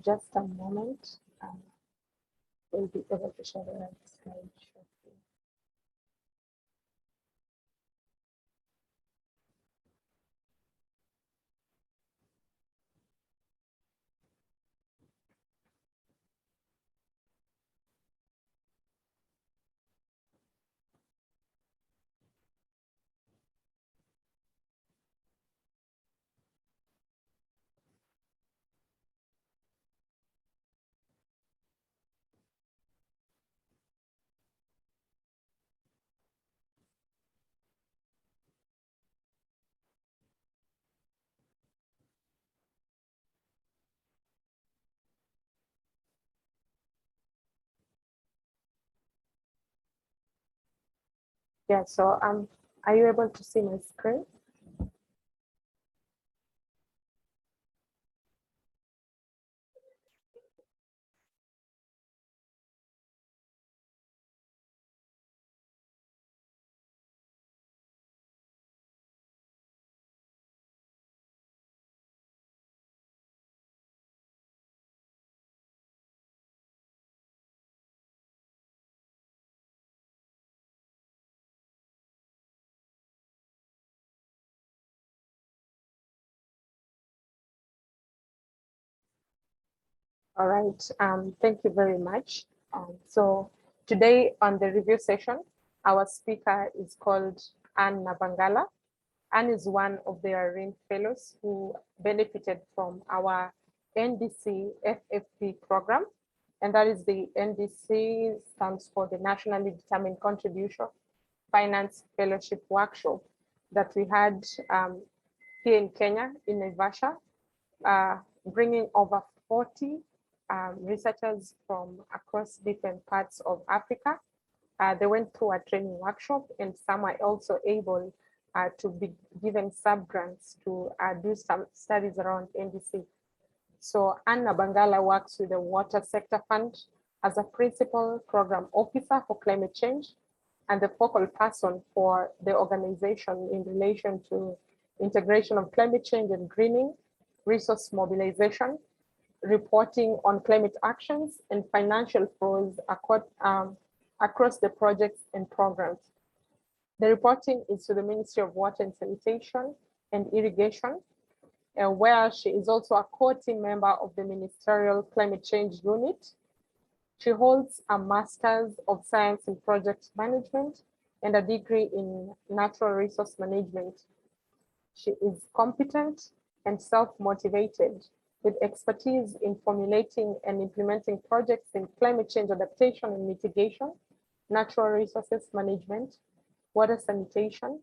Just a moment. We'll be able to share the slide shortly. Yeah, so are you able to see my screen? All right, thank you very much. So today on the review session, our speaker is called Nabangala. Anne is one of the ARIN fellows who benefited from our NDC FFP program. And that is the NDC stands for the Nationally Determined Contribution Finance Fellowship Workshop that we had here in Kenya, in Naivasha, bringing over 40 researchers from across different parts of Africa. They went through a training workshop, and some are also able to be given sub-grants to do some studies around NDC. So Nabangala works with the Water Sector Fund as a principal program officer for climate change and the focal person for the organization in relation to integration of climate change and greening, resource mobilization, reporting on climate actions, and financial flows across the projects and programs. The reporting is to the Ministry of Water and Sanitation and Irrigation, where she is also a core team member of the Ministerial Climate Change Unit. She holds a Master's of Science in Project Management and a degree in Natural Resource Management. She is competent and self-motivated with expertise in formulating and implementing projects in climate change adaptation and mitigation, natural resources management, water sanitation,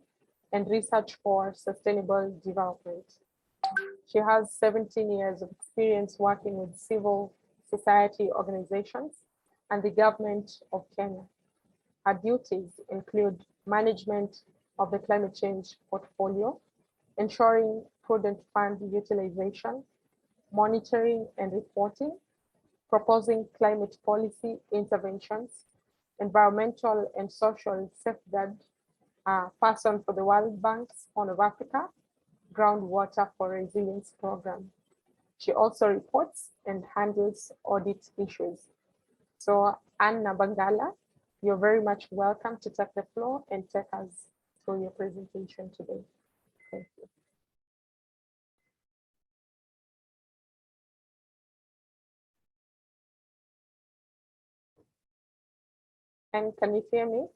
and research for sustainable development. She has 17 years of experience working with civil society organizations and the government of Kenya. Her duties include management of the climate change portfolio, ensuring prudent fund utilization, monitoring and reporting, proposing climate policy interventions, environmental and social safeguard person for the World Bank's Horn of Africa Groundwater for Resilience program. She also reports and handles audit issues. So Nabangala, you're very much welcome to take the floor and take us through your presentation today. Thank you. And can you hear me?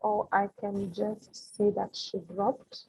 Or I can just see that she dropped.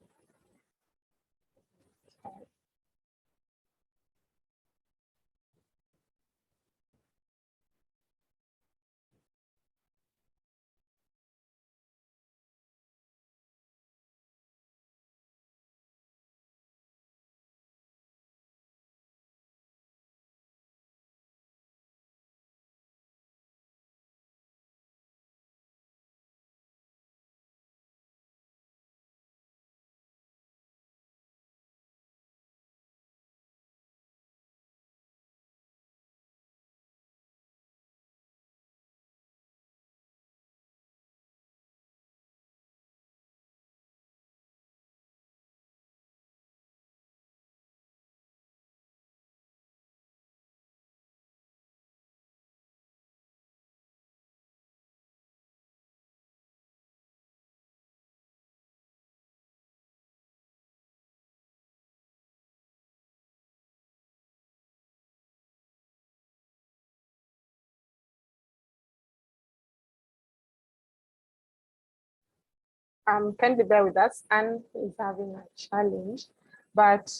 kindly bear with us. Anne is having a challenge, but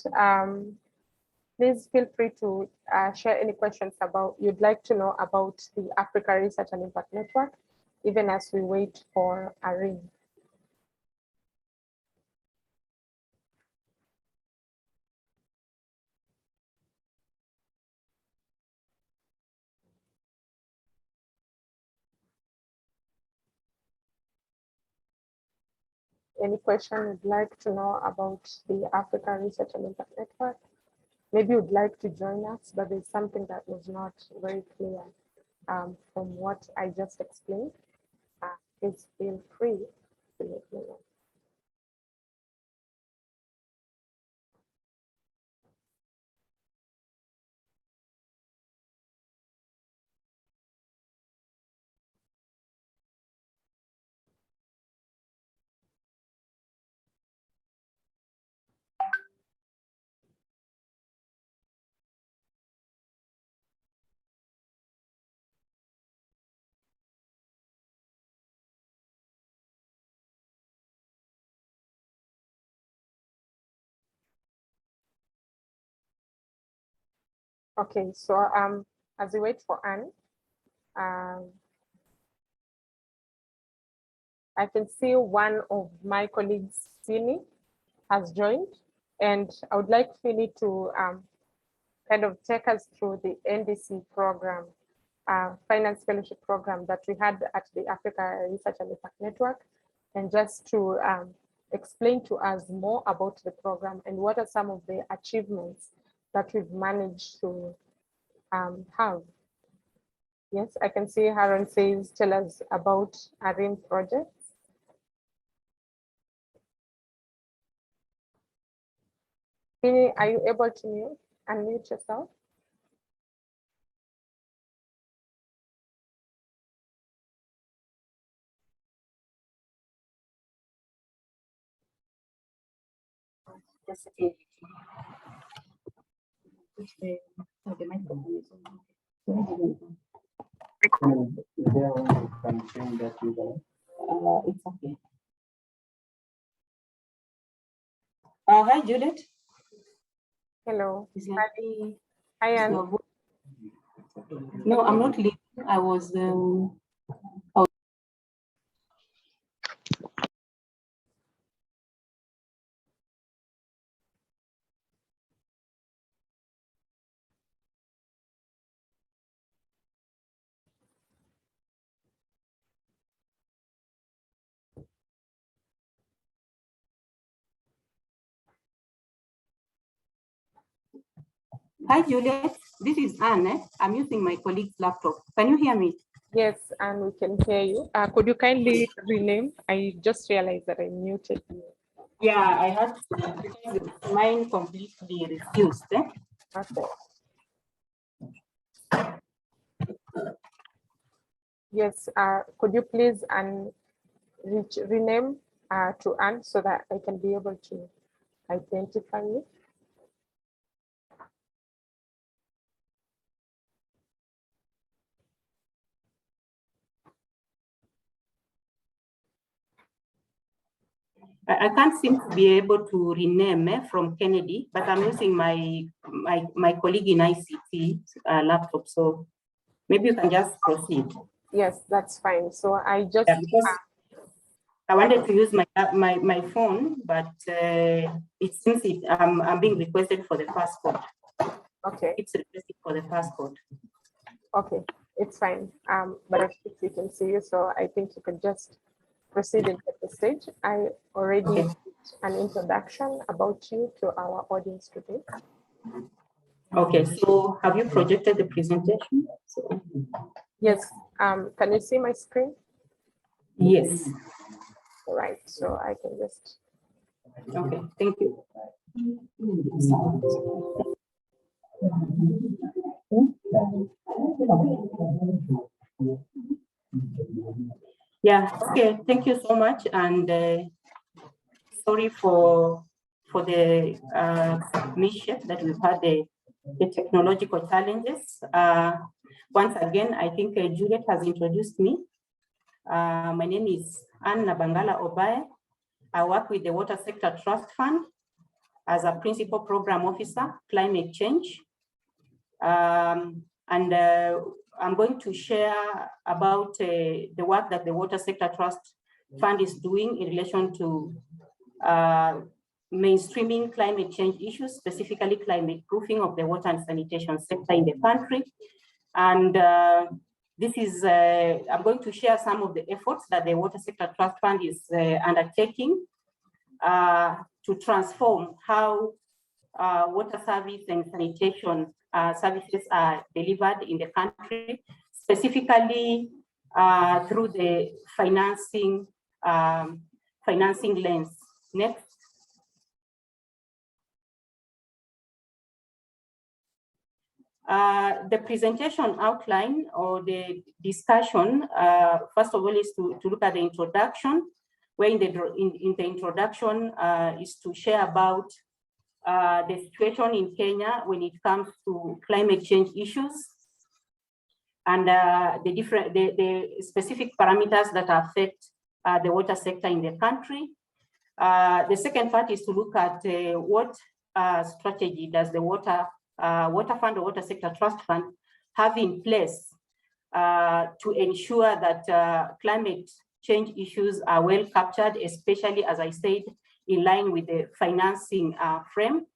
please feel free to share any questions you'd like to know about the Africa Research and Impact Network, even as we wait for ARIN. Any question you'd like to know about the Africa Research and Impact Network? Maybe you'd like to join us, but there's something that was not very clear from what I just explained. Please feel free to let me know. Okay, so as we wait for Anne, I can see one of my colleagues, Fini, has joined, and I would like Fini to kind of take us through the NDC program, finance fellowship program that we had at the Africa Research and Impact Network, and just to explain to us more about the program and what are some of the achievements that we've managed to have. Yes, I can see Haron says, tell us about ARIN projects. Fini, are you able to unmute yourself? It's okay. Hi, Juliet. Hello. Hi, Anne. No, I'm not leaving. I was. Hi, Juliet. This is Anne. I'm using my colleague's laptop. Can you hear me? Yes, and we can hear you. Could you kindly rename? I just realized that I muted you. Yeah, I had to because mine completely refused. Okay. Yes, could you please rename to Anne so that I can be able to identify you? I can't seem to be able to rename from Kennedy, but I'm using my colleague in ICT laptop. So maybe you can just proceed. Yes, that's fine. So I just because I wanted to use my phone, but it seems I'm being requested for the passcode. Okay. It's requested for the passcode. Okay, it's fine. But at least we can see you, so I think you could just proceed and take the stage. I already did an introduction about you to our audience today. Okay, so have you projected the presentation? Yes. Can you see my screen? Yes. All right, so I can just. Okay, thank you. Yeah, okay, thank you so much. And sorry for the mishap that we've had, the technological challenges. Once again, I think Juliet has introduced me. My name is Nabangala Obae. I work with the Water Sector Trust Fund as a Principal Program Officer, Climate Change. I'm going to share about the work that the Water Sector Trust Fund is doing in relation to mainstreaming climate change issues, specifically climate proofing of the water and sanitation sector in the country. And this is, I'm going to share some of the efforts that the Water Sector Trust Fund is undertaking to transform how water service and sanitation services are delivered in the country, specifically through the financing lens. Next. The presentation outline or the discussion, first of all, is to look at the introduction, where in the introduction is to share about the situation in Kenya when it comes to climate change issues and the specific parameters that affect the water sector in the country. The second part is to look at what strategy does the water fund or Water Sector Trust Fund have in place to ensure that climate change issues are well captured, especially, as I said, in line with the financing frame.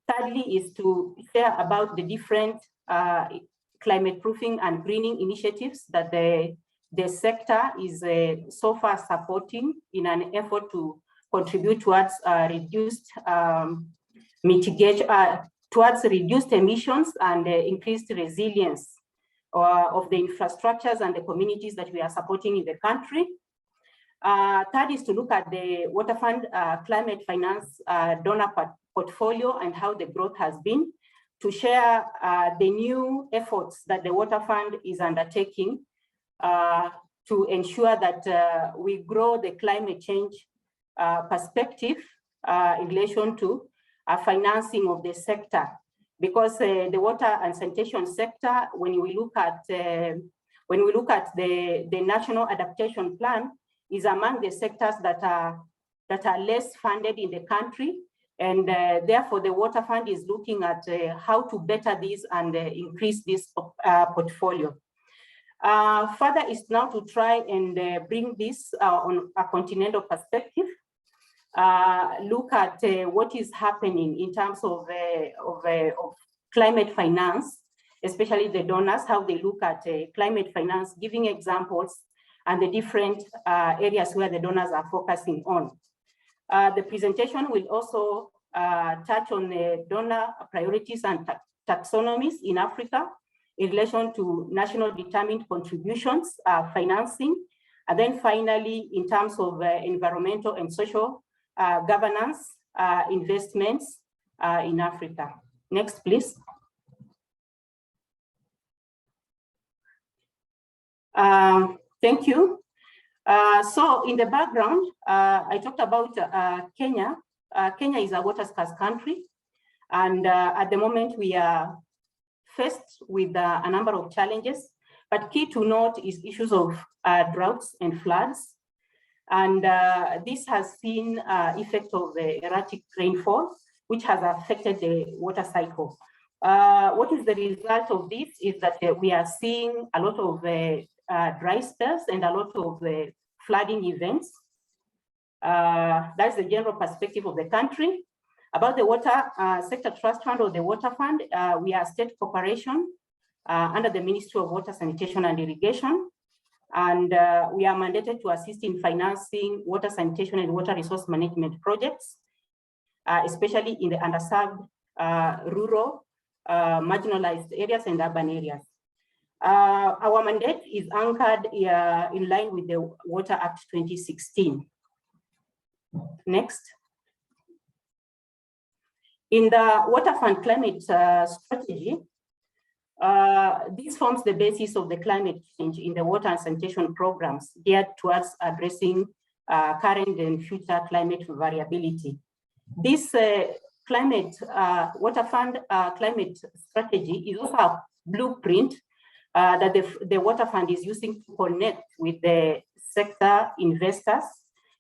Thirdly is to share about the different climate proofing and greening initiatives that the sector is so far supporting in an effort to contribute towards reduced mitigation, towards reduced emissions and increased resilience of the infrastructures and the communities that we are supporting in the country. Third is to look at the Water Fund climate finance donor portfolio and how the growth has been, to share the new efforts that the Water Fund is undertaking to ensure that we grow the climate change perspective in relation to financing of the sector. Because the water and sanitation sector, when we look at the National Adaptation Plan, is among the sectors that are less funded in the country, and therefore the Water Fund is looking at how to better this and increase this portfolio. Further is now to try and bring this on a continental perspective. Look at what is happening in terms of climate finance, especially the donors, how they look at climate finance, giving examples and the different areas where the donors are focusing on. The presentation will also touch on the donor priorities and taxonomies in Africa in relation to national determined contributions, financing, and then finally, in terms of environmental and social governance investments in Africa. Next, please. Thank you. So in the background, I talked about Kenya. Kenya is a water scarce country. And at the moment, we are faced with a number of challenges. But key to note is issues of droughts and floods. And this has seen effect of the erratic rainfall, which has affected the water cycle. What is the result of this is that we are seeing a lot of dry spells and a lot of flooding events. That's the general perspective of the country. About the Water Sector Trust Fund or the Water Fund, we are a state corporation under the Ministry of Water, Sanitation and Irrigation. And we are mandated to assist in financing water sanitation and water resource management projects, especially in the underserved, rural, marginalized areas and urban areas. Our mandate is anchored in line with the Water Act 2016. Next. In the Water Fund climate strategy, this forms the basis of the climate change in the water and sanitation programs geared towards addressing current and future climate variability. This Water Fund climate strategy is also a blueprint that the Water Fund is using to connect with the sector investors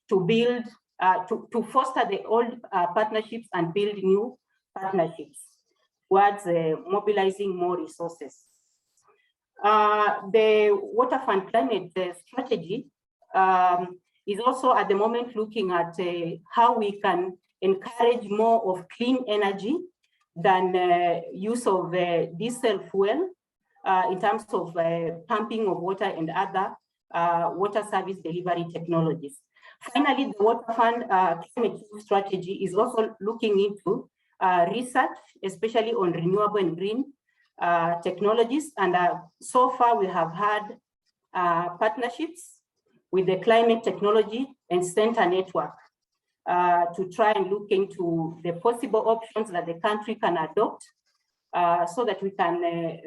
to build to foster the old partnerships and build new partnerships towards mobilizing more resources. The Water Fund Climate strategy is also at the moment looking at how we can encourage more of clean energy than use of diesel fuel in terms of pumping of water and other water service delivery technologies. Finally, the Water Fund Climate strategy is also looking into research, especially on renewable and green technologies. And so far, we have had partnerships with the Climate Technology and Center Network to try and look into the possible options that the country can adopt so that we can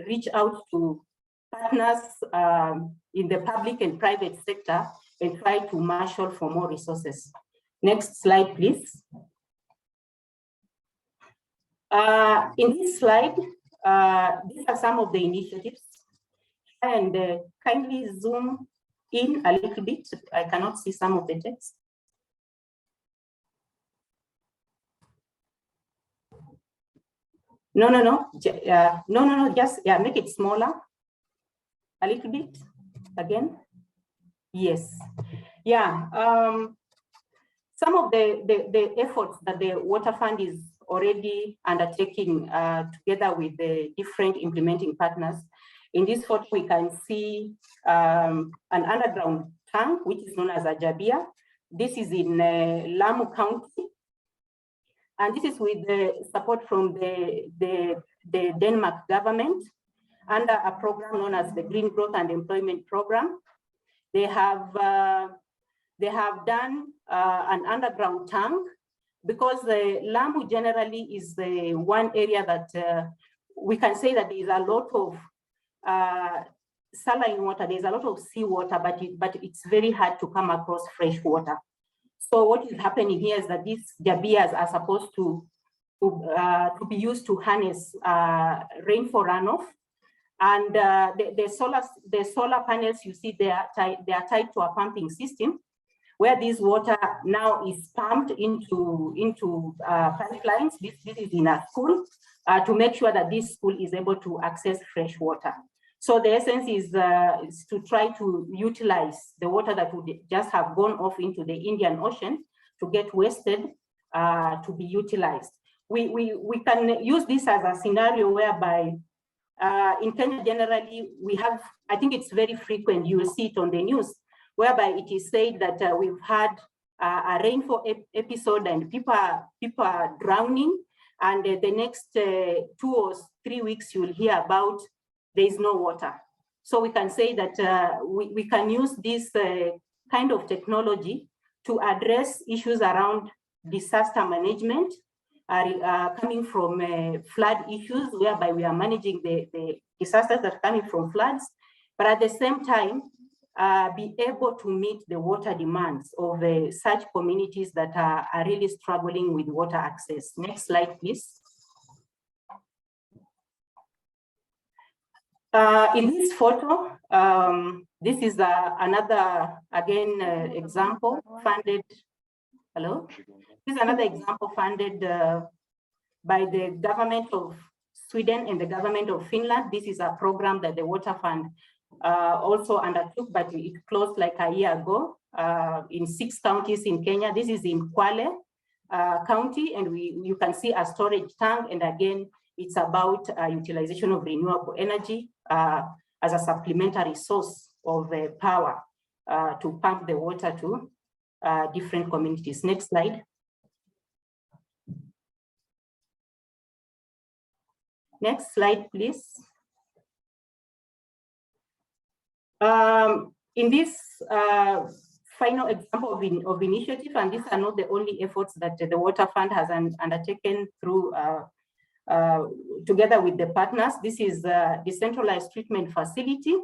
reach out to partners in the public and private sector and try to marshal for more resources. Next slide, please. In this slide, these are some of the initiatives. And kindly zoom in a little bit. I cannot see some of the text. No, just make it smaller a little bit again. Yes, some of the efforts that the Water Fund is already undertaking together with the different implementing partners. In this photo, we can see an underground tank, which is known as a Jabia. This is in Lamu County. And this is with the support from the Denmark government under a program known as the Green Growth and Employment Program. They have done an underground tank because the Lamu generally is the one area that we can say that there is a lot of saline water, there's a lot of seawater, but it's very hard to come across fresh water. So what is happening here is that these jabias are supposed to be used to harness rainfall runoff. And the solar panels you see, they are tied to a pumping system where this water now is pumped into pipelines. This is in a school to make sure that this school is able to access fresh water. So the essence is to try to utilize the water that would just have gone off into the Indian Ocean to get wasted to be utilized. We can use this as a scenario whereby in Kenya generally we have, I think it's very frequent, you will see it on the news, whereby it is said that we've had a rainfall episode and people are drowning, and the next 2 or 3 weeks you'll hear about there is no water. So we can say that we can use this kind of technology to address issues around disaster management, coming from flood issues, whereby we are managing the disasters that are coming from floods, but at the same time, be able to meet the water demands of such communities that are really struggling with water access. Next slide, please. In this photo, this is another, again, example funded, hello? This is another example funded by the government of Sweden and the government of Finland. This is a program that the Water Fund also undertook, but it closed like a year ago in 6 counties in Kenya. This is in Kwale County, and you can see a storage tank, and again, it's about utilization of renewable energy as a supplementary source of power to pump the water to different communities. Next slide. Next slide, please. In this final example of initiative, and these are not the only efforts that the Water Fund has undertaken through together with the partners. This is the Decentralized Treatment Facility.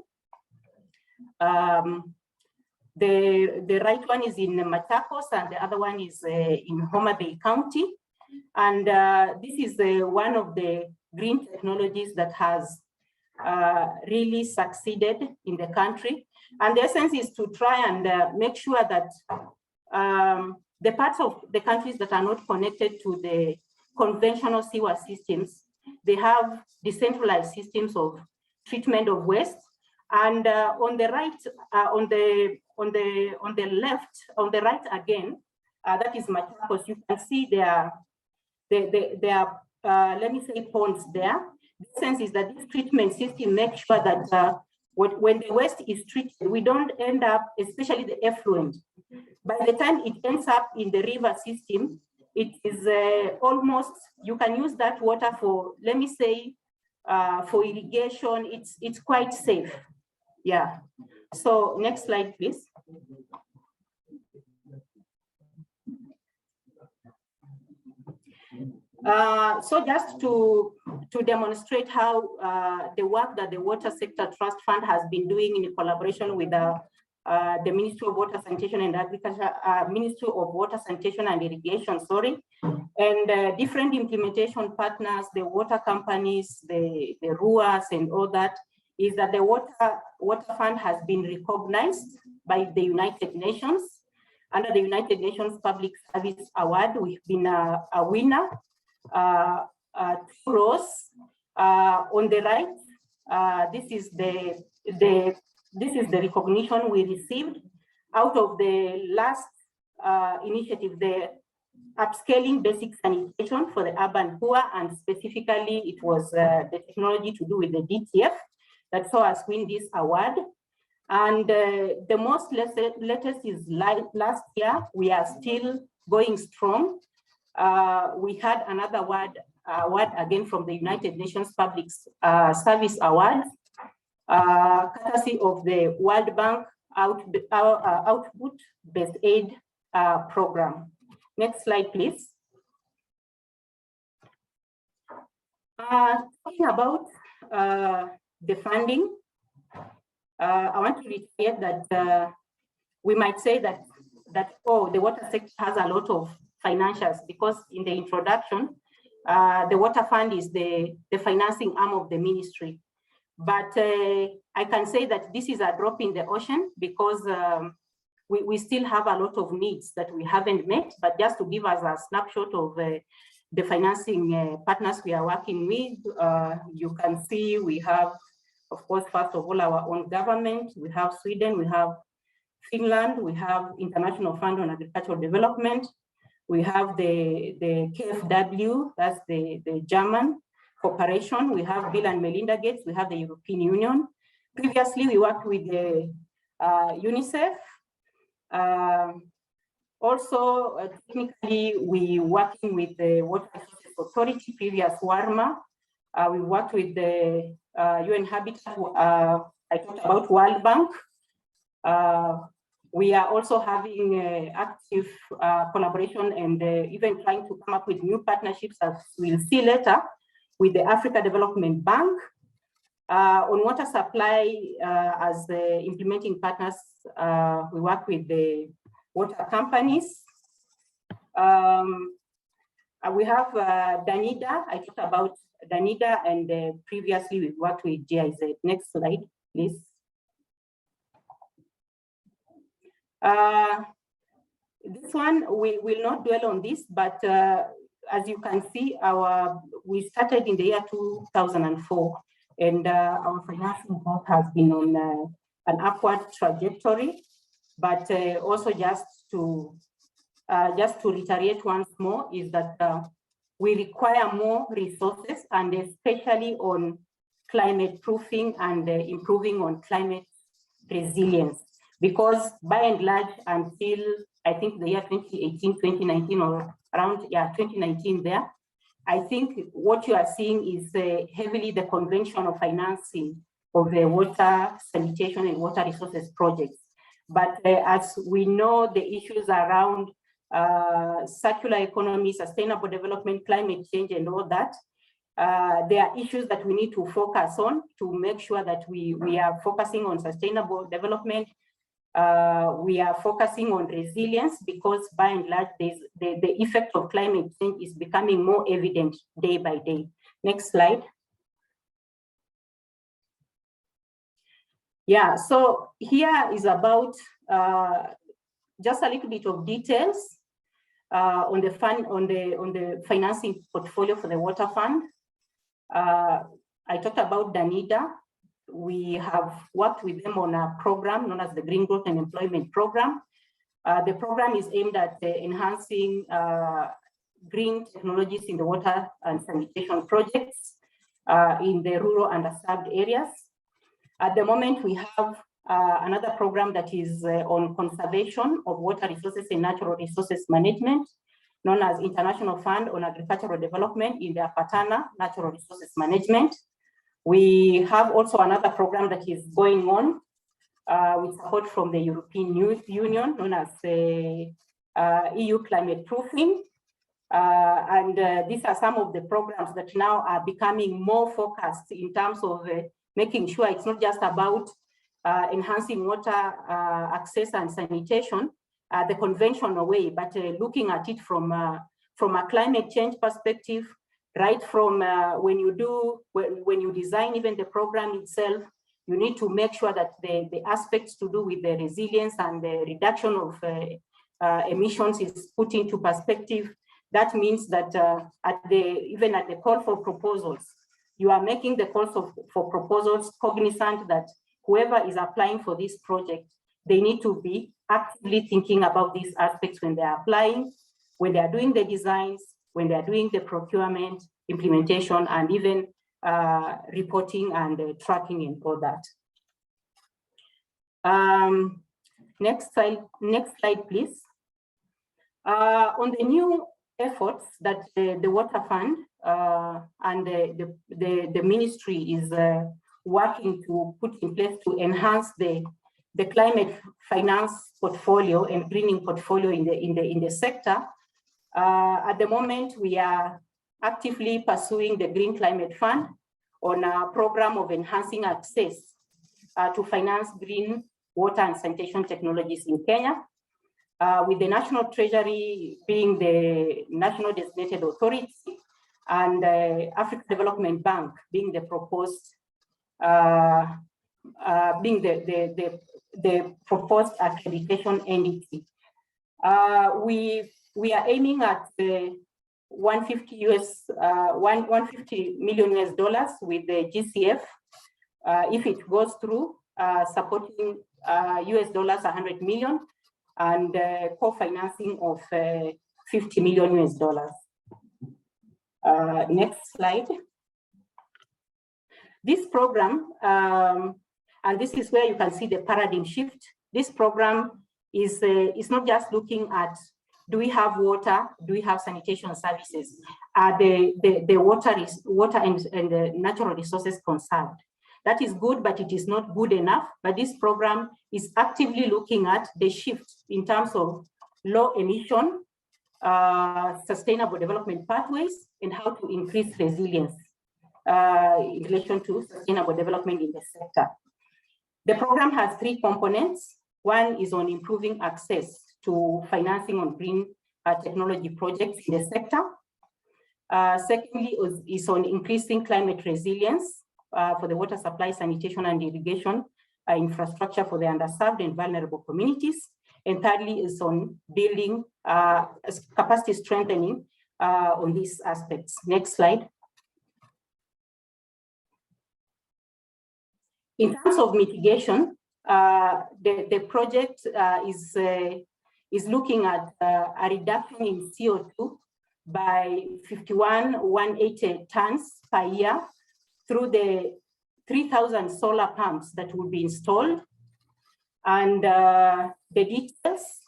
The right one is in Machakos and the other one is in Homa Bay County. And this is one of the green technologies that has really succeeded in the country. And the essence is to try and make sure that the parts of the countries that are not connected to the conventional sewer systems, they have decentralized systems of treatment of waste. And on the right, on the left, on the right again, that is Machakos. You can see there are let me say ponds there. The sense is that this treatment system makes sure that when the waste is treated, we don't end up, especially the effluent. By the time it ends up in the river system, it is almost, you can use that water for, let me say, for irrigation. It's quite safe. Yeah. So next slide, please. So just to demonstrate how the work that the Water Sector Trust Fund has been doing in collaboration with the Ministry of Water, Sanitation and Agriculture, Ministry of Water, Sanitation and Irrigation, sorry, and different implementation partners, the water companies, the RUAs and all that, is that the Water Fund has been recognized by the United Nations. Under the United Nations Public Service Award, we've been a winner. 2 rows on the right. This is the recognition we received out of the last initiative, the upscaling basic sanitation for the urban poor, and specifically it was the technology to do with the DTF that saw us win this award. And the most latest is last year. We are still going strong. We had another award again from the United Nations Public Service Award, courtesy of the World Bank Output-Based Aid Program. Next slide, please. Talking about the funding, I want to reiterate that we might say that oh, the water sector has a lot of financials, because in the introduction, the Water Fund is the financing arm of the ministry. But I can say that this is a drop in the ocean, because we still have a lot of needs that we haven't met. But just to give us a snapshot of the financing partners we are working with, you can see we have, of course, first of all, our own government. We have Sweden, we have Finland, we have International Fund on Agricultural Development. We have the KfW, that's the German corporation. We have Bill and Melinda Gates. We have the European Union. Previously, we worked with the UNICEF. Also, technically, we working with the Water Resources Authority, previous WARMA. We worked with the UN Habitat. I talked about World Bank. We are also having active collaboration and even trying to come up with new partnerships, as we'll see later, with the Africa Development Bank. On water supply, as the implementing partners, we work with the water companies. We have Danida. I talked about Danida, and previously we worked with GIZ. Next slide, please. This one, we will not dwell on this, but as you can see, we started in the year 2004, and our financing growth has been on an upward trajectory. But also just to reiterate once more is that we require more resources, and especially on climate proofing and improving on climate resilience. Because by and large, until I think the year 2018, 2019, or around 2019 there, I think what you are seeing is heavily the conventional financing of the water sanitation and water resources projects. But as we know, the issues around circular economy, sustainable development, climate change, and all that, there are issues that we need to focus on to make sure that we are focusing on sustainable development. We are focusing on resilience, because by and large, the effect of climate change is becoming more evident day by day. Next slide. Yeah, so here is about just a little bit of details on the financing portfolio for the water fund. I talked about Danida. We have worked with them on a program known as the Green Growth and Employment Program. The program is aimed at enhancing green technologies in the water and sanitation projects in the rural underserved areas. At the moment, we have another program that is on conservation of water resources and natural resources management, known as International Fund on Agricultural Development in the Apatana Natural Resources Management. We have also another program that is going on with support from the European Union, known as the EU Climate Proofing. These are some of the programs that now are becoming more focused in terms of making sure it's not just about enhancing water access and sanitation the conventional way, but looking at it from a climate change perspective, right from when you design even the program itself, you need to make sure that the aspects to do with the resilience and the reduction of emissions is put into perspective. That means that even at the call for proposals, you are making the calls for proposals cognizant that whoever is applying for this project, they need to be actively thinking about these aspects when they are applying, when they are doing the designs, when they are doing the procurement, implementation, and even reporting and tracking and all that. Next slide, please. On the new efforts that the Water Fund and the ministry is working to put in place to enhance the climate finance portfolio and greening portfolio in the sector. At the moment, we are actively pursuing the Green Climate Fund on a program of enhancing access to finance green water and sanitation technologies in Kenya, with the National Treasury being the national designated authority and the African Development Bank being the proposed proposed accreditation entity. We are aiming at $150 million with the GCF if it goes through, supporting $100 million and co-financing of $50 million. Next slide. This program, and this is where you can see the paradigm shift. This program is not just looking at, do we have water? Do we have sanitation services? Are the water and the natural resources conserved? That is good, but it is not good enough. But this program is actively looking at the shift in terms of low emission, sustainable development pathways, and how to increase resilience in relation to sustainable development in the sector. The program has three components. One is on improving access to financing on green technology projects in the sector. Secondly, is on increasing climate resilience for the water supply, sanitation, and irrigation infrastructure for the underserved and vulnerable communities. And thirdly, is on building capacity strengthening on these aspects. Next slide. In terms of mitigation, the project is looking at a reduction in CO2 by 180 tons per year through the 3,000 solar pumps that will be installed. And the details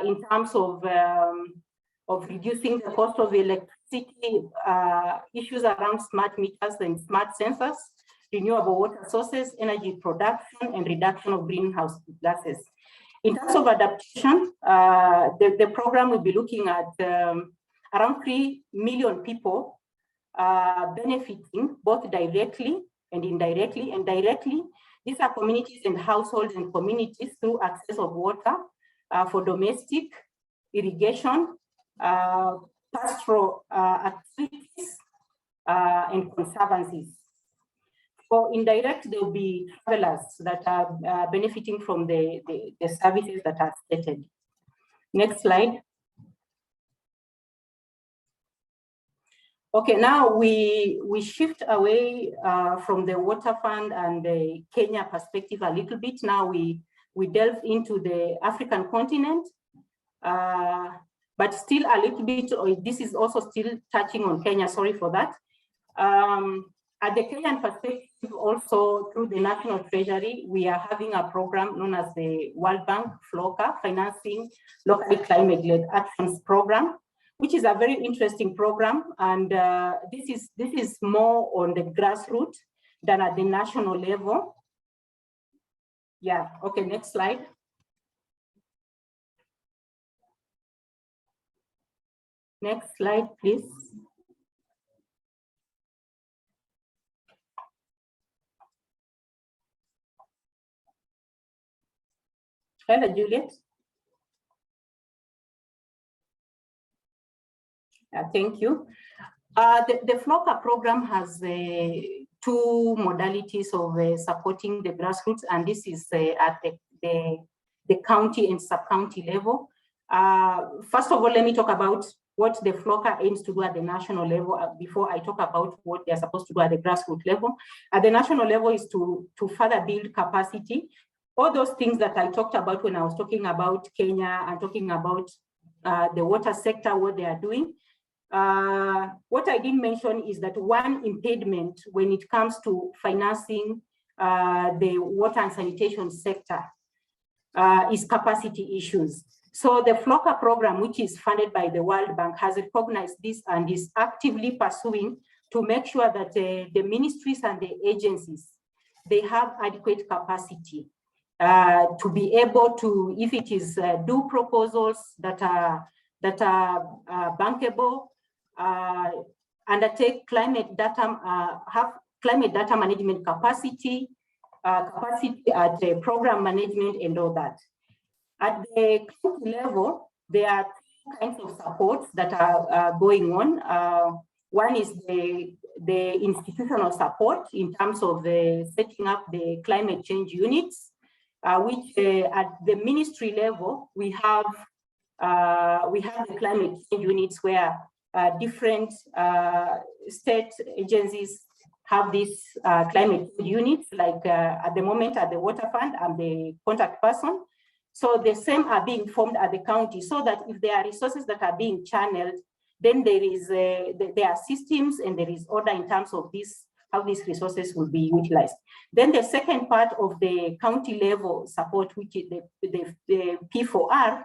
in terms of reducing the cost of electricity, issues around smart meters and smart sensors, renewable water sources, energy production, and reduction of greenhouse gases. In terms of adaptation, the program will be looking at around 3 million people benefiting both directly and indirectly. And directly, these are communities and households and communities through access of water for domestic irrigation, pastoral activities, and conservancies. For indirect, there will be travelers that are benefiting from the services that are stated. Next slide. Okay, now we shift away from the water fund and the Kenya perspective a little bit. Now we delve into the African continent, but still a little bit, this is also still touching on Kenya, sorry for that. At the Kenyan perspective, also through the National Treasury, we are having a program known as the World Bank FLOCA, Financing Local Climate-Led Actions Program, which is a very interesting program. And this is more on the grassroots than at the national level. Yeah, okay, next slide. Next slide, please. Hello, Juliet. Thank you. The FLOCA program has two modalities of supporting the grassroots, and this is at the county and sub-county level. First of all, let me talk about what the FLOCA aims to do at the national level before I talk about what they're supposed to do at the grassroots level. At the national level is to further build capacity. All those things that I talked about when I was talking about Kenya and talking about the water sector, what they are doing. What I didn't mention is that one impediment when it comes to financing the water and sanitation sector is capacity issues. So the FLOCA program, which is funded by the World Bank, has recognized this and is actively pursuing to make sure that the ministries and the agencies, they have adequate capacity to be able to, if it is do proposals that are bankable, undertake climate data, have climate data management capacity, capacity at the program management and all that. At the county level, there are two kinds of supports that are going on. One is the institutional support in terms of setting up the climate change units, which at the ministry level, we have the climate change units where different state agencies have these climate change units, like at the moment at the water fund, I'm the contact person. So the same are being formed at the county so that if there are resources that are being channeled, then there is there are systems and there is order in terms of this, how these resources will be utilized. Then the second part of the county level support, which is the P4R,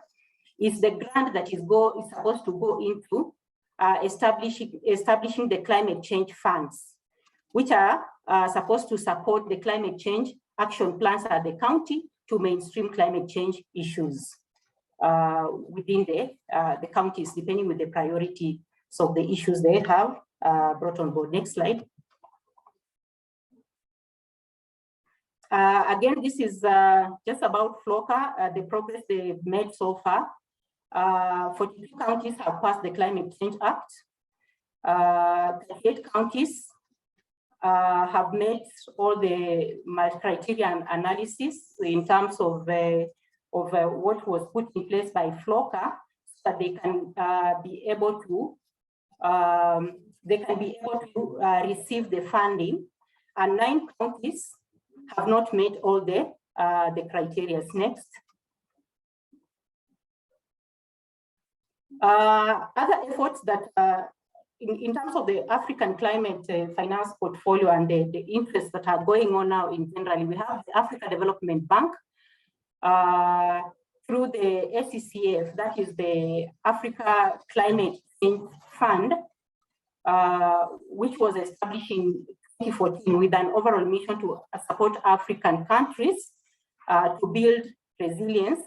is the grant that is supposed to go into establishing the climate change funds, which are supposed to support the climate change action plans at the county to mainstream climate change issues within the counties, depending with the priority of the issues they have brought on board. Next slide. Again, this is just about FLOCA, the progress they've made so far. 42 counties have passed the Climate Change Act. 38 counties have made all the criteria analysis in terms of what was put in place by FLOCA, so that they can be able to receive the funding. And 9 counties have not met all the criteria. Next. Other efforts that in terms of the African climate finance portfolio and the interests that are going on now in general, we have the Africa Development Bank through the SCCF, that is the Africa Climate Change Fund, which was established in 2014 with an overall mission to support African countries to build resilience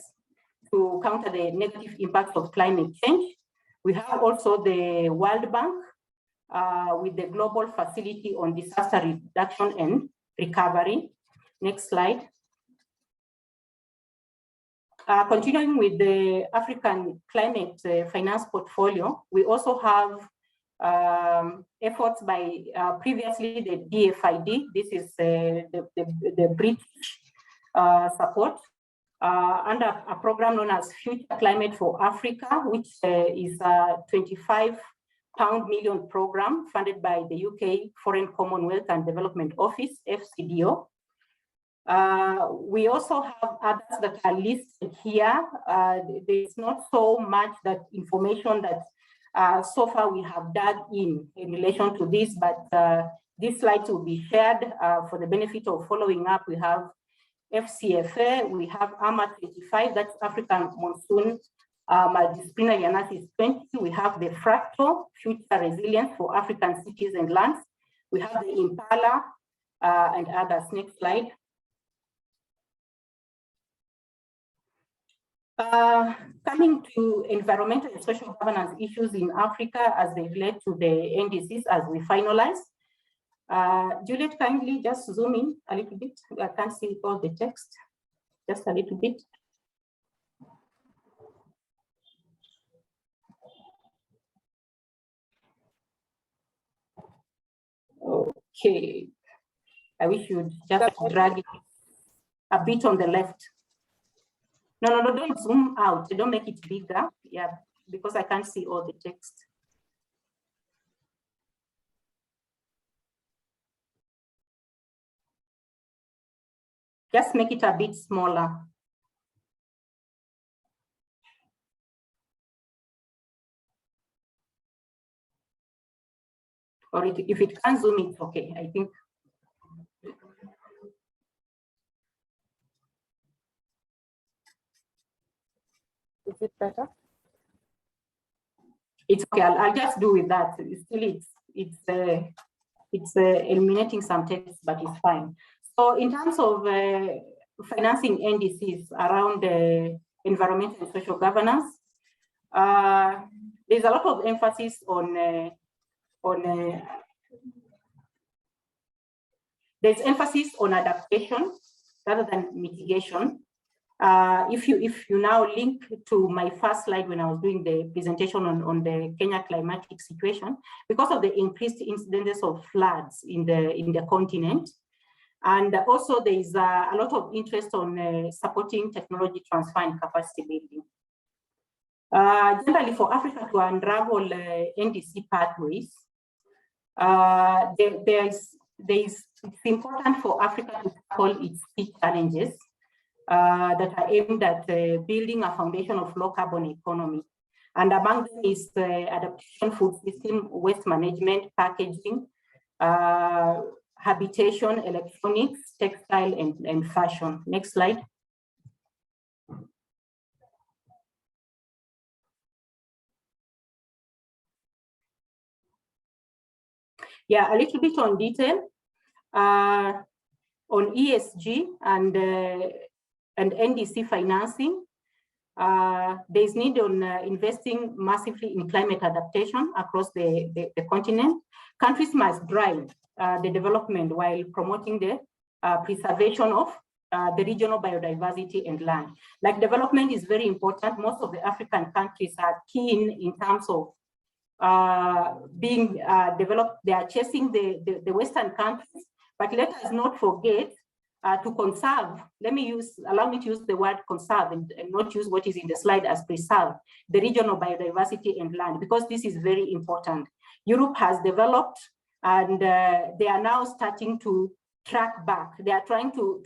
to counter the negative impacts of climate change. We have also the World Bank with the Global Facility on Disaster Reduction and Recovery. Next slide. Continuing with the African climate finance portfolio, we also have efforts by previously the DFID. This is the British support under a program known as Future Climate for Africa, which is 25 million program funded by the UK Foreign Commonwealth and Development Office, FCDO. We also have others that are listed here. There's not so much that information that so far we have dug in relation to this, but these slides will be shared for the benefit of following up. We have FCFA, we have AMA 25, that's African Monsoon Multidisciplinary Analysis 20. We have the Fractal, Future Resilience for African Cities and Lands. We have the Impala and others. Next slide. Coming to environmental and social governance issues in Africa as they relate to the NDCs as we finalize. Juliet, kindly just zoom in a little bit. I can't see all the text, just a little bit. Okay, I wish you'd just drag it a bit on the left. No, don't zoom out. Don't make it bigger. Yeah, because I can't see all the text. Just make it a bit smaller. Or if it can zoom, it's okay, I think. Is it better? It's okay. I'll just do with that. Still, it's eliminating some text, but it's fine. So, in terms of financing NDCs around environmental and social governance, there's a lot of emphasis on there's emphasis on adaptation rather than mitigation. If you now link to my first slide when I was doing the presentation on the Kenya climatic situation, because of the increased incidences of floods in the continent, and also there is a lot of interest on supporting technology transfer and capacity building. Generally, for Africa to unravel NDC pathways, it's important for Africa to tackle its key challenges that are aimed at building a foundation of low carbon economy. And among them is adaptation, food system, waste management, packaging, habitation, electronics, textile, and fashion. Next slide. Yeah, a little bit on detail on ESG and NDC financing. There's need on investing massively in climate adaptation across the continent. Countries must drive the development while promoting the preservation of the regional biodiversity and land. Like, development is very important. Most of the African countries are keen in terms of being developed. They are chasing the Western countries, but let us not forget to conserve. Allow me to use the word conserve and not use what is in the slide as preserve the regional biodiversity and land, because this is very important. Europe has developed, and they are now starting to track back. They are trying to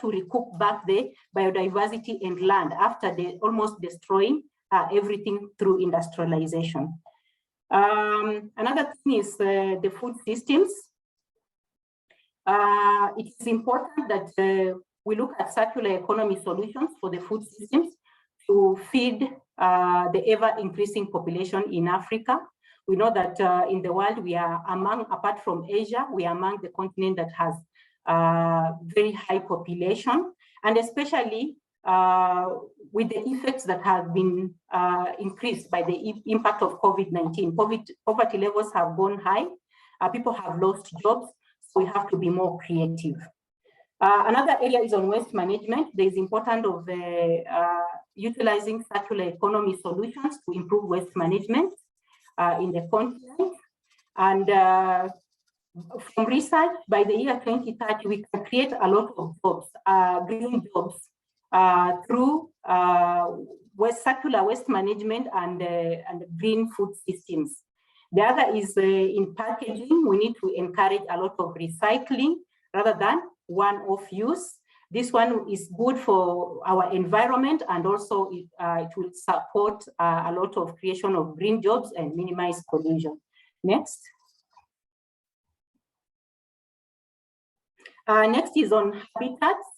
recoup back the biodiversity and land after they almost destroying everything through industrialization. Another thing is the food systems. It is important that we look at circular economy solutions for the food systems to feed the ever-increasing population in Africa. We know that in the world, we are apart from Asia, we are among the continent that has very high population, and especially with the effects that have been increased by the impact of COVID-19. Poverty levels have gone high, people have lost jobs, so we have to be more creative. Another area is on waste management. There is importance of utilizing circular economy solutions to improve waste management in the continent. And from research, by the year 2030, we can create a lot of jobs, green jobs, through circular waste management and green food systems. The other is in packaging. We need to encourage a lot of recycling rather than one-off use. This one is good for our environment, and also it will support a lot of creation of green jobs and minimize pollution. Next. Next is on habitats.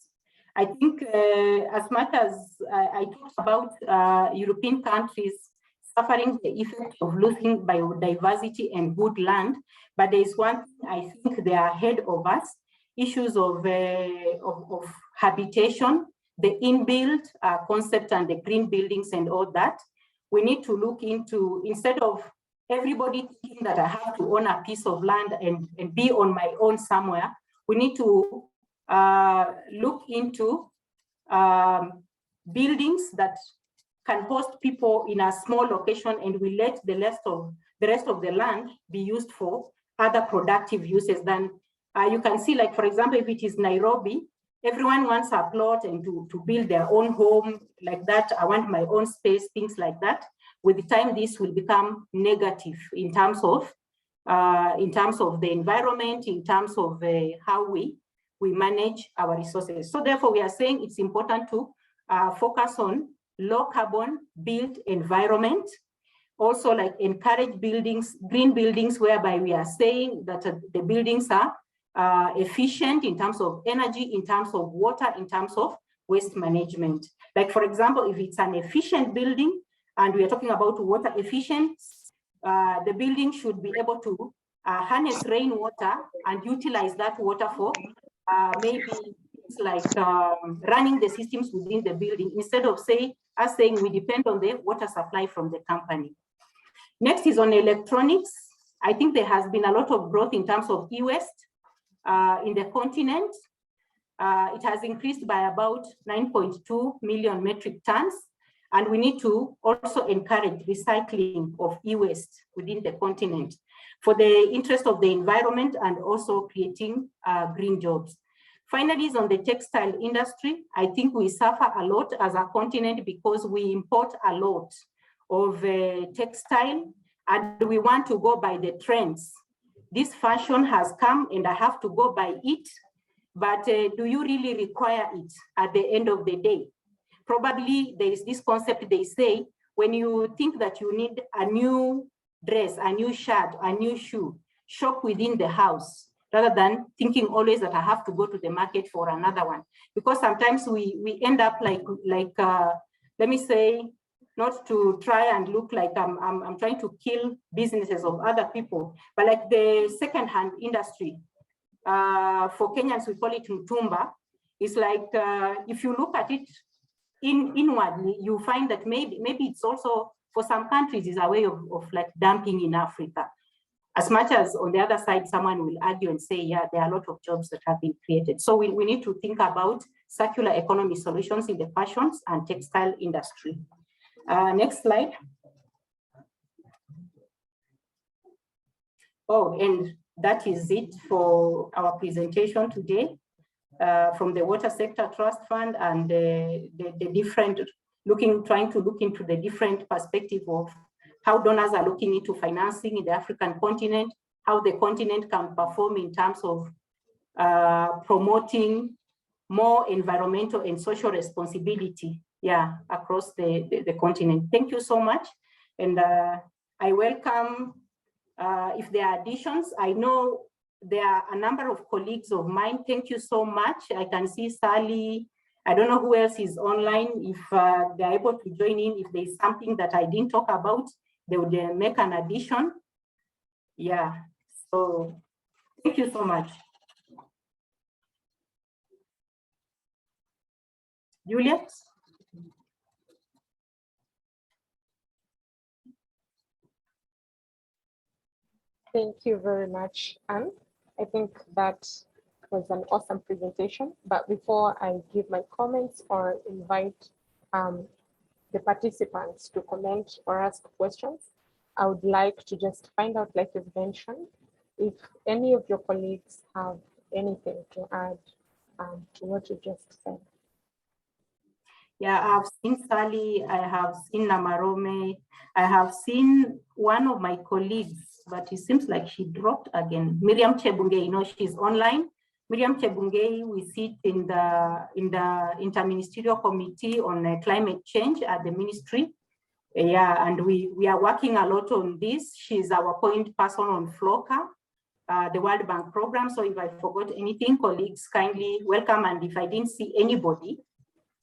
I think as much as I talked about European countries suffering the effect of losing biodiversity and good land, but there is one thing I think they are ahead of us: issues of habitation, the inbuilt concept and the green buildings and all that. We need to look into, instead of everybody thinking that I have to own a piece of land and be on my own somewhere, we need to look into buildings that can host people in a small location, and we let the rest of the land be used for other productive uses. Than you can see, like for example, if it is Nairobi, everyone wants a plot and to build their own home like that. I want my own space, things like that. With the time, this will become negative in terms of the environment, in terms of how we manage our resources. So therefore, we are saying it's important to focus on low carbon built environment. Also, like encourage buildings, green buildings, whereby we are saying that the buildings are efficient in terms of energy, in terms of water, in terms of waste management. Like for example, if it's an efficient building and we are talking about water efficiency, the building should be able to harness rainwater and utilize that water for maybe things like running the systems within the building, instead of saying we depend on the water supply from the company. Next is on electronics. I think there has been a lot of growth in terms of e-waste in the continent. It has increased by about 9.2 million metric tons. And we need to also encourage recycling of e-waste within the continent for the interest of the environment and also creating green jobs. Finally, is on the textile industry. I think we suffer a lot as a continent because we import a lot of textile and we want to go by the trends. This fashion has come and I have to go by it, but do you really require it at the end of the day? Probably there is this concept they say, when you think that you need a new dress, a new shirt, a new shoe, shop within the house, rather than thinking always that I have to go to the market for another one. Because sometimes we end up like let me say, not to try and look like I'm trying to kill businesses of other people, but like the second-hand industry, for Kenyans, we call it mtumba. It's like, if you look at it inwardly, you find that maybe it's also, for some countries, is a way of like dumping in Africa. As much as on the other side, someone will argue and say, yeah, there are a lot of jobs that have been created. So we need to think about circular economy solutions in the fashions and textile industry. Next slide. Oh, and that is it for our presentation today from the Water Sector Trust Fund and the different, trying to look into the different perspective of how donors are looking into financing in the African continent, how the continent can perform in terms of promoting more environmental and social responsibility, yeah, across the continent. Thank you so much. And I welcome, if there are additions, I know there are a number of colleagues of mine. Thank you so much. I can see Sally. I don't know who else is online. If they're able to join in, if there's something that I didn't talk about, they would make an addition. Yeah, so thank you so much. Juliet? Thank you very much, Anne. I think that was an awesome presentation. But before I give my comments or invite the participants to comment or ask questions, I would like to just find out, like you've mentioned, if any of your colleagues have anything to add to what you just said. Yeah, I've seen Sally, I have seen Namarome, I have seen one of my colleagues but it seems like she dropped again. Miriam Chebungei, she's online. Miriam Chebungei, we sit in the Interministerial Committee on Climate Change at the ministry. Yeah, and we are working a lot on this. She's our point person on FLOCA, the World Bank program. So if I forgot anything, colleagues, kindly welcome. And if I didn't see anybody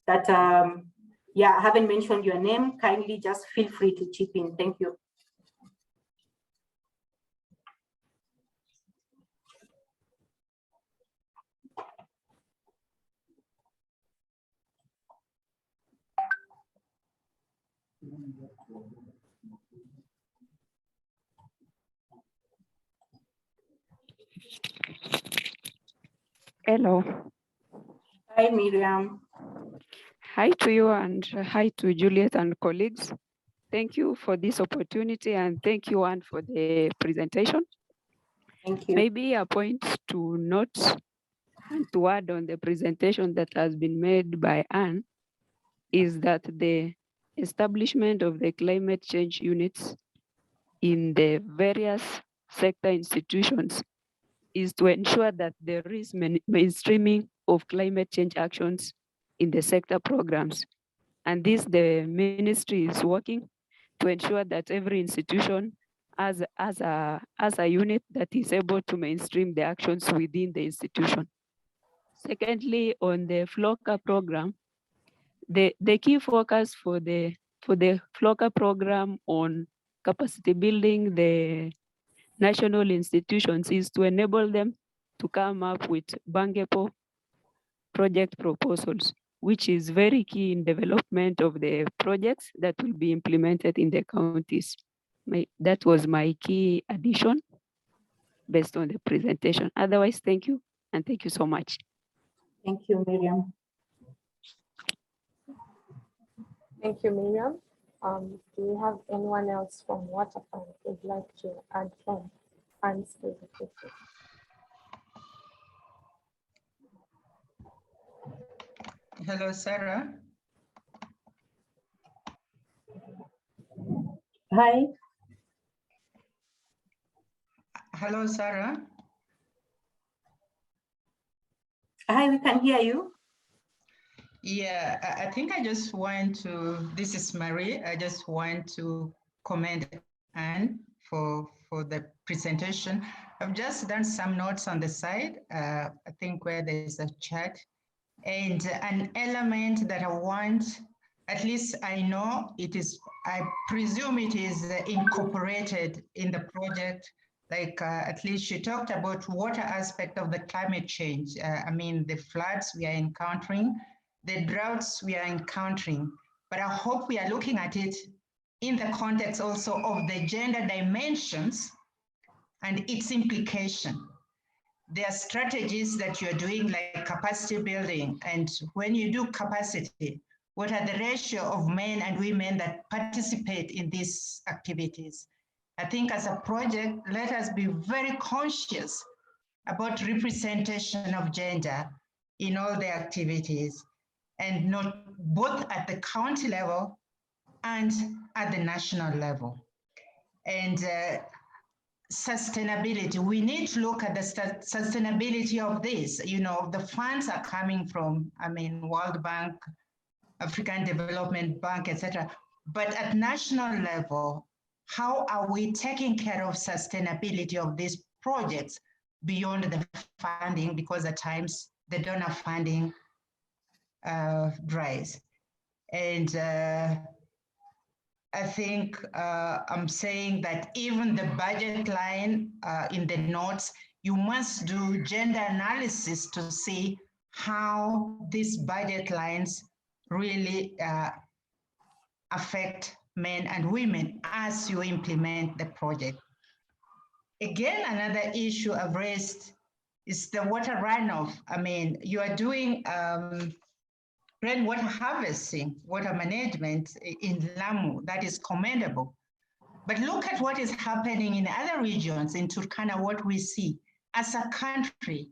that, I haven't mentioned your name, kindly just feel free to chip in. Thank you. Hello. Hi, Miriam. Hi to you and hi to Juliet and colleagues. Thank you for this opportunity and thank you, Anne, for the presentation. Thank you. Maybe a point to note and to add on the presentation that has been made by Anne is that the establishment of the climate change units in the various sector institutions is to ensure that there is mainstreaming of climate change actions in the sector programs. And this, the ministry is working to ensure that every institution has a unit that is able to mainstream the actions within the institution. Secondly, on the FLOCA program, the key focus for the FLOCA program on capacity building the national institutions is to enable them to come up with bankable project proposals, which is very key in development of the projects that will be implemented in the counties. That was my key addition based on the presentation. Otherwise, thank you, and thank you so much. Thank you, Miriam. Thank you, Miriam. Do you have anyone else from Waterfront who would like to add from Anne's presentation? Hello, Sarah. Hi. Hello, Sarah. Hi, we can hear you. Yeah, I think I just want to, this is Marie. I just want to commend Anne for the presentation. I've just done some notes on the side, I think where there's a chat. And an element that I want, at least I know it is, I presume it is incorporated in the project. Like at least she talked about water aspect of the climate change. I mean, the floods we are encountering, the droughts we are encountering, but I hope we are looking at it in the context also of the gender dimensions and its implication. There are strategies that you're doing like capacity building. And when you do capacity, what are the ratio of men and women that participate in these activities? I think as a project, let us be very conscious about representation of gender in all the activities, and not both at the county level and at the national level. And sustainability, we need to look at the sustainability of this. You know, the funds are coming from, I mean, World Bank, African Development Bank, etc. But at national level, how are we taking care of sustainability of these projects beyond the funding, because at times the donor funding dries. And I think I'm saying that even the budget line in the notes, you must do gender analysis to see how these budget lines really affect men and women as you implement the project. Again, another issue I've raised is the water runoff. I mean, you are doing rainwater harvesting, water management in Lamu, that is commendable. But look at what is happening in other regions in Turkana, what we see. As a country,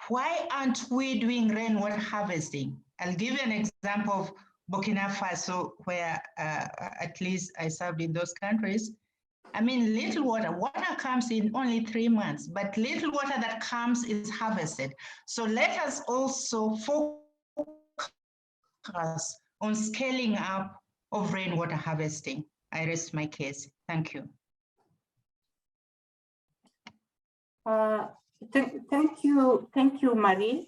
why aren't we doing rainwater harvesting? I'll give you an example of Burkina Faso, where at least I served in those countries. I mean, little water comes in only 3 months, but little water that comes is harvested. So let us also focus on scaling up of rainwater harvesting. I rest my case. Thank you. Thank you, Marie.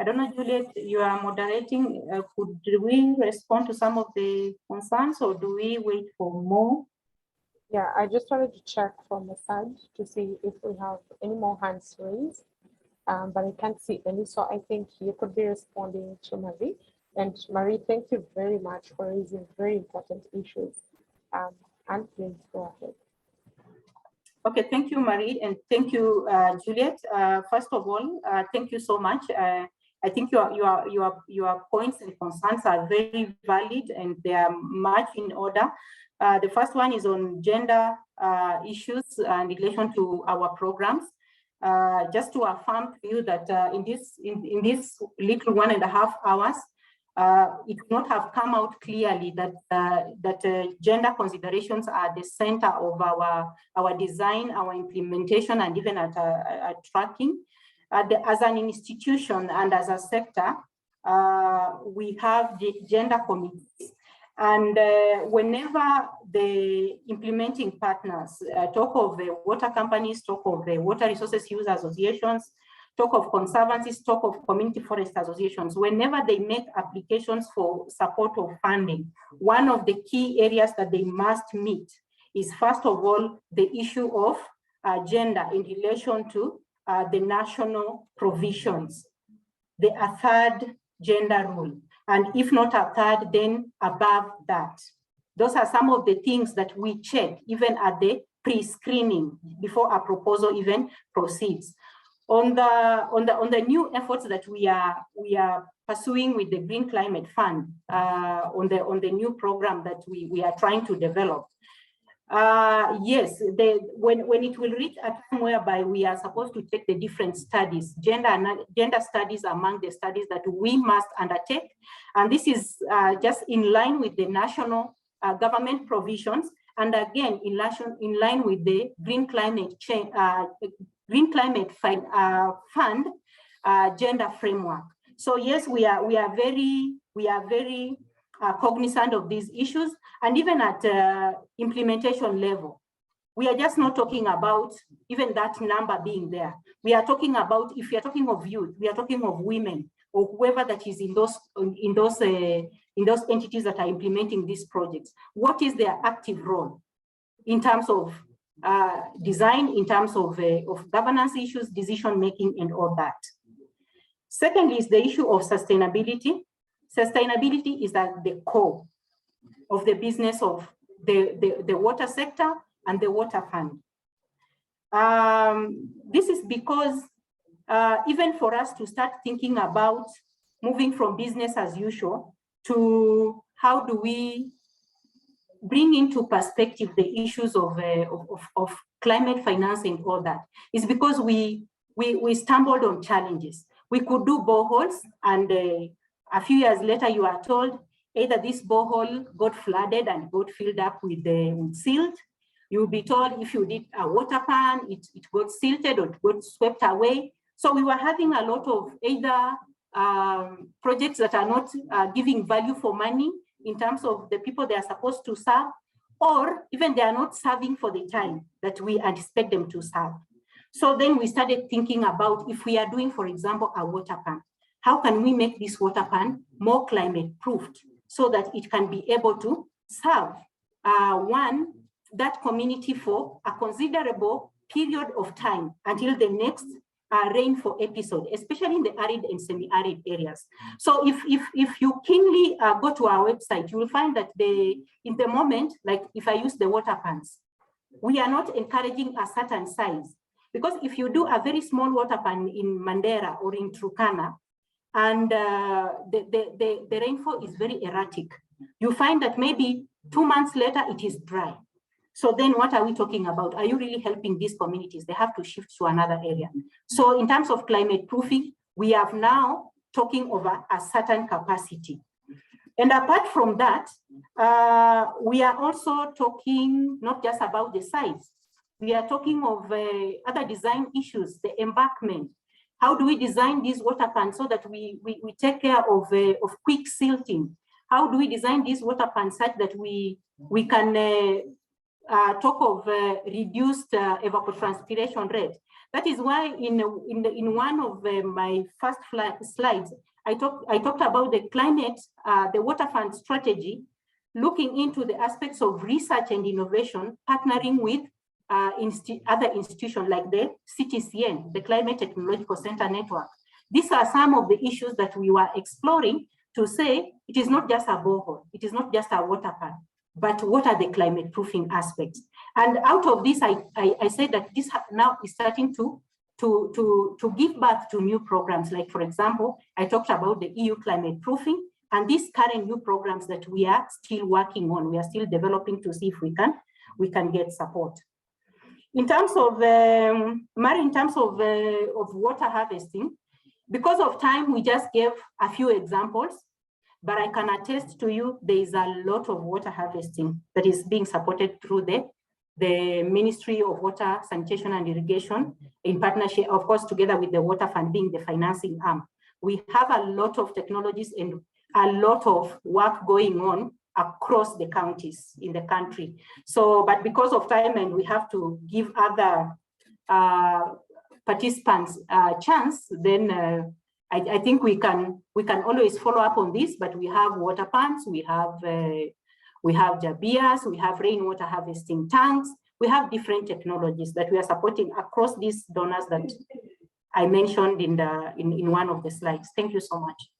I don't know, Juliet, you are moderating. Could we respond to some of the concerns, or do we wait for more? Yeah, I just wanted to check from the side to see if we have any more hands raised, but I can't see any. So I think you could be responding to Marie. And Marie, thank you very much for raising very important issues. And please go ahead. Okay, thank you, Marie, and thank you, Juliet. First of all, thank you so much. I think your points and concerns are very valid, and they are much in order. The first one is on gender issues in relation to our programs. Just to affirm to you that in this little 1.5 hours, it would not have come out clearly that gender considerations are the center of our design, our implementation, and even at tracking. As an institution and as a sector, we have the gender committees. And whenever the implementing partners talk of the water companies, talk of the water resources use associations, talk of conservancies, talk of community forest associations, whenever they make applications for support of funding, one of the key areas that they must meet is, first of all, the issue of gender in relation to the national provisions, the third gender rule, and if not a third, then above that. Those are some of the things that we check even at the pre-screening before a proposal even proceeds. On the new efforts that we are pursuing with the Green Climate Fund, on the new program that we are trying to develop. Yes, when it will reach a time whereby we are supposed to take the different studies, gender studies among the studies that we must undertake, and this is just in line with the national government provisions, and again in line with the Green Climate Fund gender framework. So yes, we are very cognizant of these issues, and even at implementation level, we are just not talking about even that number being there. We are talking about, if we are talking of youth, we are talking of women or whoever that is in those entities that are implementing these projects. What is their active role in terms of design, in terms of governance issues, decision making, and all that? Secondly is the issue of sustainability. Sustainability is at the core of the business of the water sector and the water fund. This is because even for us to start thinking about moving from business as usual to how do we bring into perspective the issues of climate financing, all that, is because we stumbled on challenges. We could do boreholes, and a few years later, you are told either this borehole got flooded and got filled up with silt. You'll be told if you did a water pan, it got silted or it got swept away. So we were having a lot of either projects that are not giving value for money in terms of the people they are supposed to serve, or even they are not serving for the time that we expect them to serve. So then we started thinking about, if we are doing, for example, a water pan, how can we make this water pan more climate proofed so that it can be able to serve that community for a considerable period of time until the next rainfall episode, especially in the arid and semi-arid areas. So if you keenly go to our website, you will find that in the moment, like if I use the water pans, we are not encouraging a certain size, because if you do a very small water pan in Mandera or in Turkana, and the rainfall is very erratic, you find that maybe 2 months later it is dry. So then what are we talking about? Are you really helping these communities? They have to shift to another area. So in terms of climate proofing, we are now talking over a certain capacity. And apart from that, we are also talking not just about the size. We are talking of other design issues, the embankment. How do we design these water pans so that we take care of quick silting? How do we design these water pans such that we can talk of reduced evapotranspiration rate? That is why in one of my first slides, I talked about the climate, the water fund strategy, looking into the aspects of research and innovation, partnering with other institutions like the CTCN, the Climate Technological Center Network. These are some of the issues that we were exploring to say it is not just a borehole, it is not just a water pump, but what are the climate proofing aspects? And out of this, I said that this now is starting to give birth to new programs. Like, for example, I talked about the EU climate proofing and these current new programs that we are still working on. We are still developing to see if we can get support. In terms of Mary, in terms of water harvesting, because of time, we just gave a few examples, but I can attest to you there is a lot of water harvesting that is being supported through the Ministry of Water, Sanitation and Irrigation in partnership, of course, together with the Water Fund being the financing arm. We have a lot of technologies and a lot of work going on across the counties in the country. So, but because of time and we have to give other participants a chance, then I think we can always follow up on this, but we have water pumps, we have jabias, we have rainwater harvesting tanks, we have different technologies that we are supporting across these donors that I mentioned in one of the slides. Thank you so much.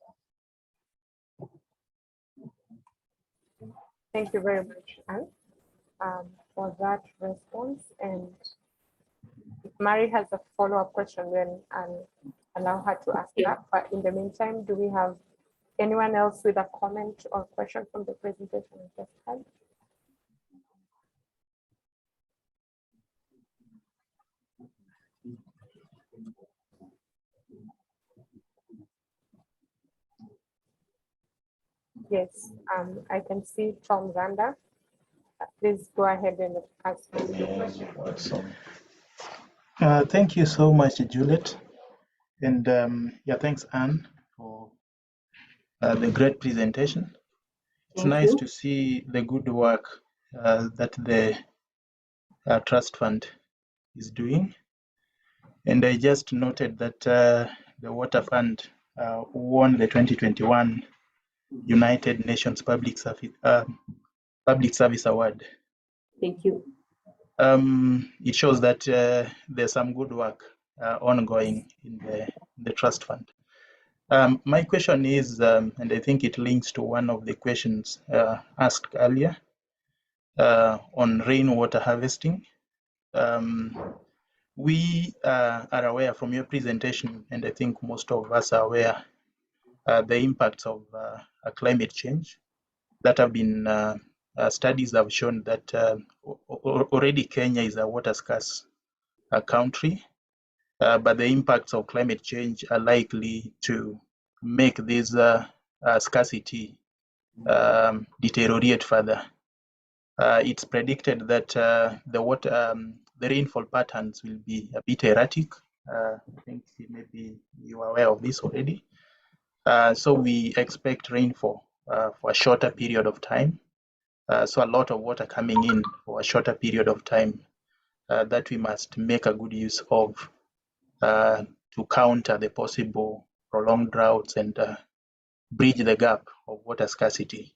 Thank you very much, Anne, for that response. And if Mary has a follow-up question, then I'll allow her to ask that. But in the meantime, do we have anyone else with a comment or question from the presentation we just had? Yes, I can see Tom Zanda. Please go ahead and ask your question. Thank you so much, Juliet. And yeah, thanks, Anne, for the great presentation. It's nice to see the good work that the Trust Fund is doing. And I just noted that the Water Fund won the 2021 United Nations Public Service Award. Thank you. It shows that there's some good work ongoing in the Trust Fund. My question is, and I think it links to one of the questions asked earlier on rainwater harvesting. We are aware from your presentation, and I think most of us are aware, the impacts of climate change that have been studies have shown that already Kenya is a water scarce country, but the impacts of climate change are likely to make this scarcity deteriorate further. It's predicted that the rainfall patterns will be a bit erratic. I think maybe you are aware of this already. So we expect rainfall for a shorter period of time. So a lot of water coming in for a shorter period of time that we must make a good use of to counter the possible prolonged droughts and bridge the gap of water scarcity.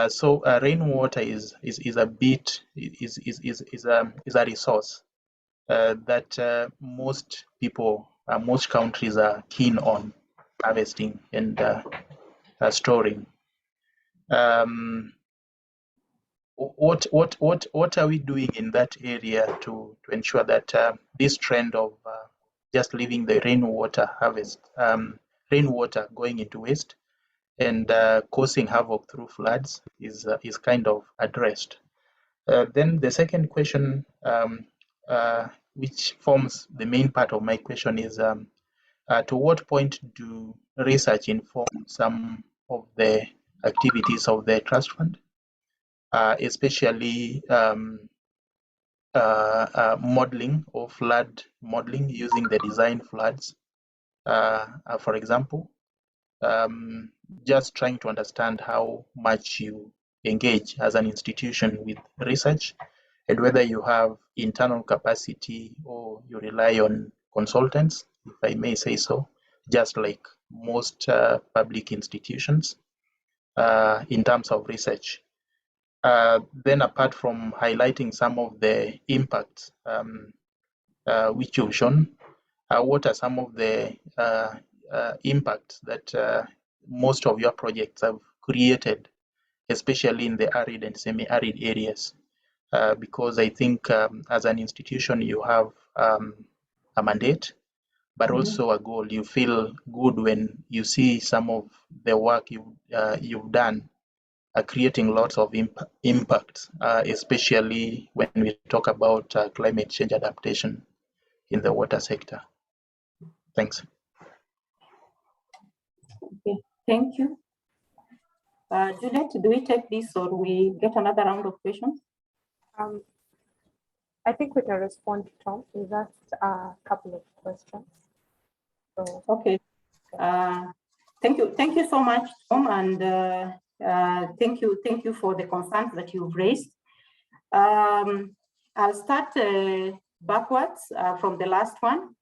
So rainwater is a resource that most people, most countries are keen on harvesting and storing. What are we doing in that area to ensure that this trend of just leaving the rainwater going into waste and causing havoc through floods is kind of addressed? Then the second question, which forms the main part of my question, is to what point do research inform some of the activities of the trust fund, especially modeling or flood modeling using the design floods, for example. Just trying to understand how much you engage as an institution with research and whether you have internal capacity or you rely on consultants, if I may say so, just like most public institutions in terms of research. Then apart from highlighting some of the impacts which you've shown, what are some of the impacts that most of your projects have created, especially in the arid and semi-arid areas? Because I think as an institution, you have a mandate, but also a goal. You feel good when you see some of the work you've done creating lots of impact, especially when we talk about climate change adaptation in the water sector. Thanks. Okay, thank you. Juliet, do we take this or we get another round of questions? I think we can respond to Tom. We've asked a couple of questions. So, okay. Thank you so much, Tom, and thank you for the concerns that you've raised. I'll start backwards from the last one.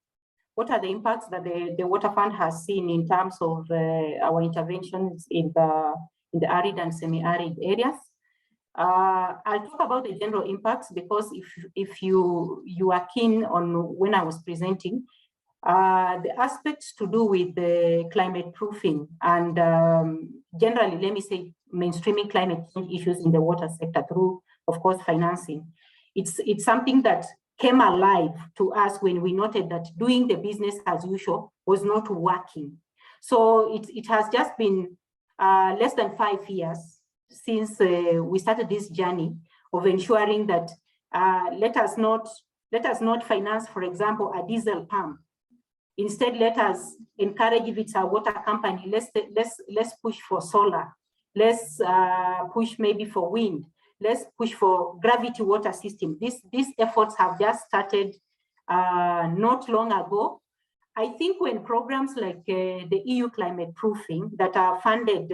What are the impacts that the Water Fund has seen in terms of our interventions in the arid and semi-arid areas? I'll talk about the general impacts because if you are keen on when I was presenting, the aspects to do with the climate proofing and generally, let me say, mainstreaming climate change issues in the water sector through, of course, financing. It's something that came alive to us when we noted that doing the business as usual was not working. So it has just been less than 5 years since we started this journey of ensuring that let us not finance, for example, a diesel pump. Instead, let us encourage, if it's a water company, let's push for solar. Let's push maybe for wind. Let's push for gravity water system. These efforts have just started not long ago. I think when programs like the EU climate proofing that are funded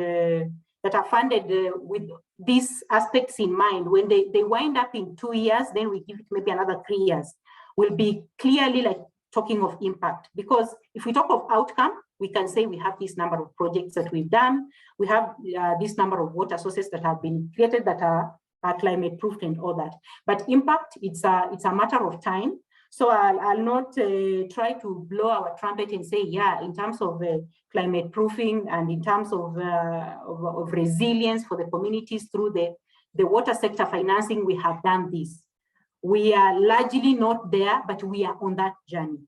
with these aspects in mind, when they wind up in 2 years, then we give it maybe another 3 years, will be clearly like talking of impact. Because if we talk of outcome, we can say we have this number of projects that we've done. We have this number of water sources that have been created that are climate proofed and all that. But impact, it's a matter of time. So I'll not try to blow our trumpet and say, yeah, in terms of climate proofing and in terms of resilience for the communities through the water sector financing, we have done this. We are largely not there, but we are on that journey.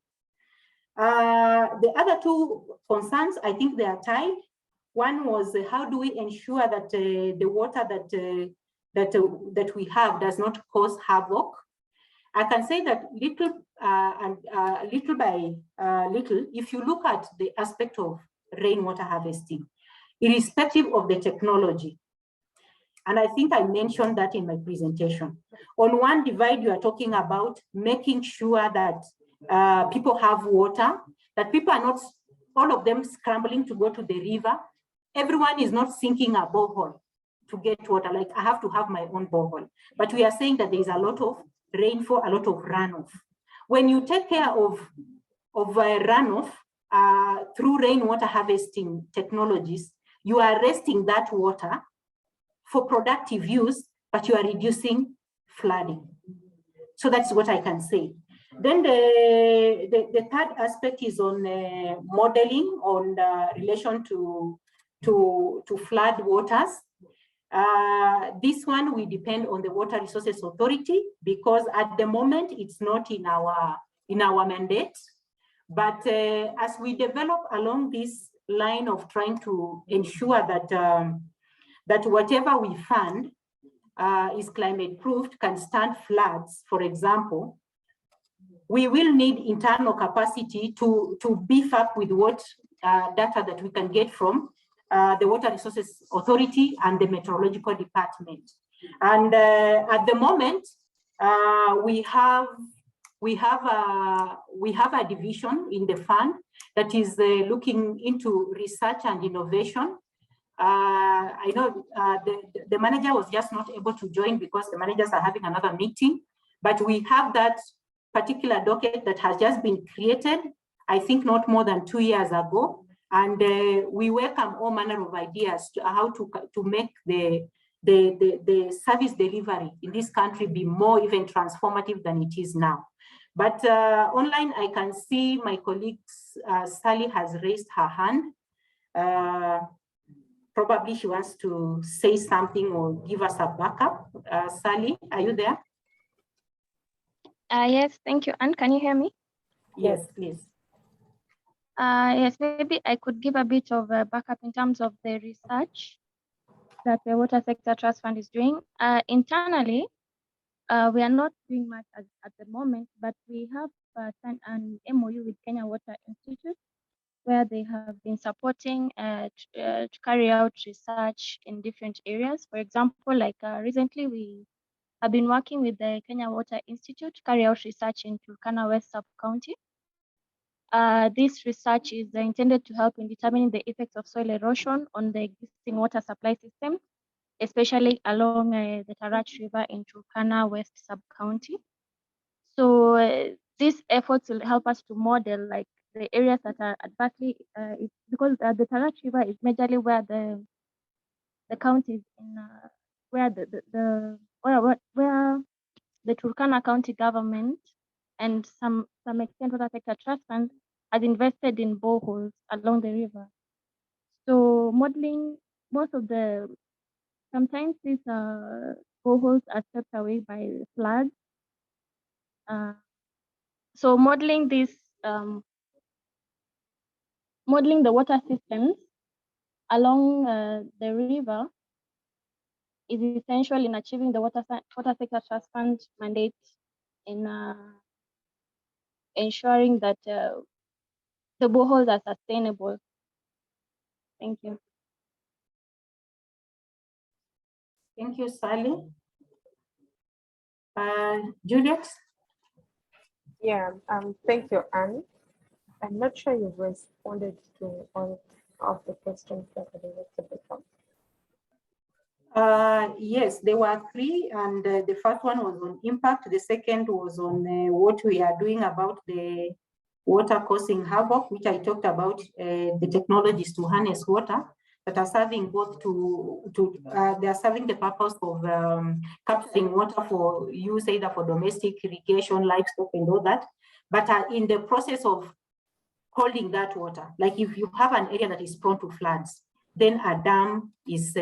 The other two concerns, I think they are tied. One was how do we ensure that the water that we have does not cause havoc? I can say that little by little, if you look at the aspect of rainwater harvesting, irrespective of the technology, and I think I mentioned that in my presentation. On one divide, you are talking about making sure that people have water, that people are not, all of them scrambling to go to the river. Everyone is not sinking a borehole to get water, like I have to have my own borehole. But we are saying that there is a lot of rainfall, a lot of runoff. When you take care of runoff through rainwater harvesting technologies, you are arresting that water for productive use, but you are reducing flooding. So that's what I can say. Then the third aspect is on modeling on relation to flood waters. This one we depend on the Water Resources Authority because at the moment it's not in our mandate. But as we develop along this line of trying to ensure that whatever we fund is climate proofed, can stand floods, for example, we will need internal capacity to beef up with what data that we can get from the Water Resources Authority and the Meteorological Department. And at the moment, we have a division in the fund that is looking into research and innovation. I know the manager was just not able to join because the managers are having another meeting, but we have that particular docket that has just been created, I think not more than 2 years ago. And we welcome all manner of ideas to how to make the service delivery in this country be more even transformative than it is now. But online, I can see my colleague Sally has raised her hand. Probably she wants to say something or give us a backup. Sally, are you there? Yes, thank you. And can you hear me? Yes, please. Yes, maybe I could give a bit of a backup in terms of the research that the Water Sector Trust Fund is doing. Internally, we are not doing much at the moment, but we have signed an MOU with Kenya Water Institute, where they have been supporting to carry out research in different areas. For example, like recently we have been working with the Kenya Water Institute to carry out research in Turkana West Sub-County. This research is intended to help in determining the effects of soil erosion on the existing water supply system, especially along the Tarach River in Turkana West Sub-County. So these efforts will help us to model like the areas that are adversely, because the Tarach River is majorly where the counties in where where the Turkana County government and some extent Water Sector Trust Fund has invested in boreholes along the river. So modeling sometimes these boreholes are swept away by floods. So modeling this, modeling the water systems along the river is essential in achieving the Water Sector Trust Fund mandate in ensuring that the boreholes are sustainable. Thank you. Thank you, Sally. Juliet? Yeah, thank you, Anne. I'm not sure you've responded to all of the questions that I directed from. Yes, there were 3, and the first one was on impact. The second was on what we are doing about the water causing havoc, which I talked about, the technologies to harness water that are serving both they are serving the purpose of capturing water for use either for domestic irrigation, livestock, and all that, but are in the process of holding that water. Like if you have an area that is prone to floods, then a dam is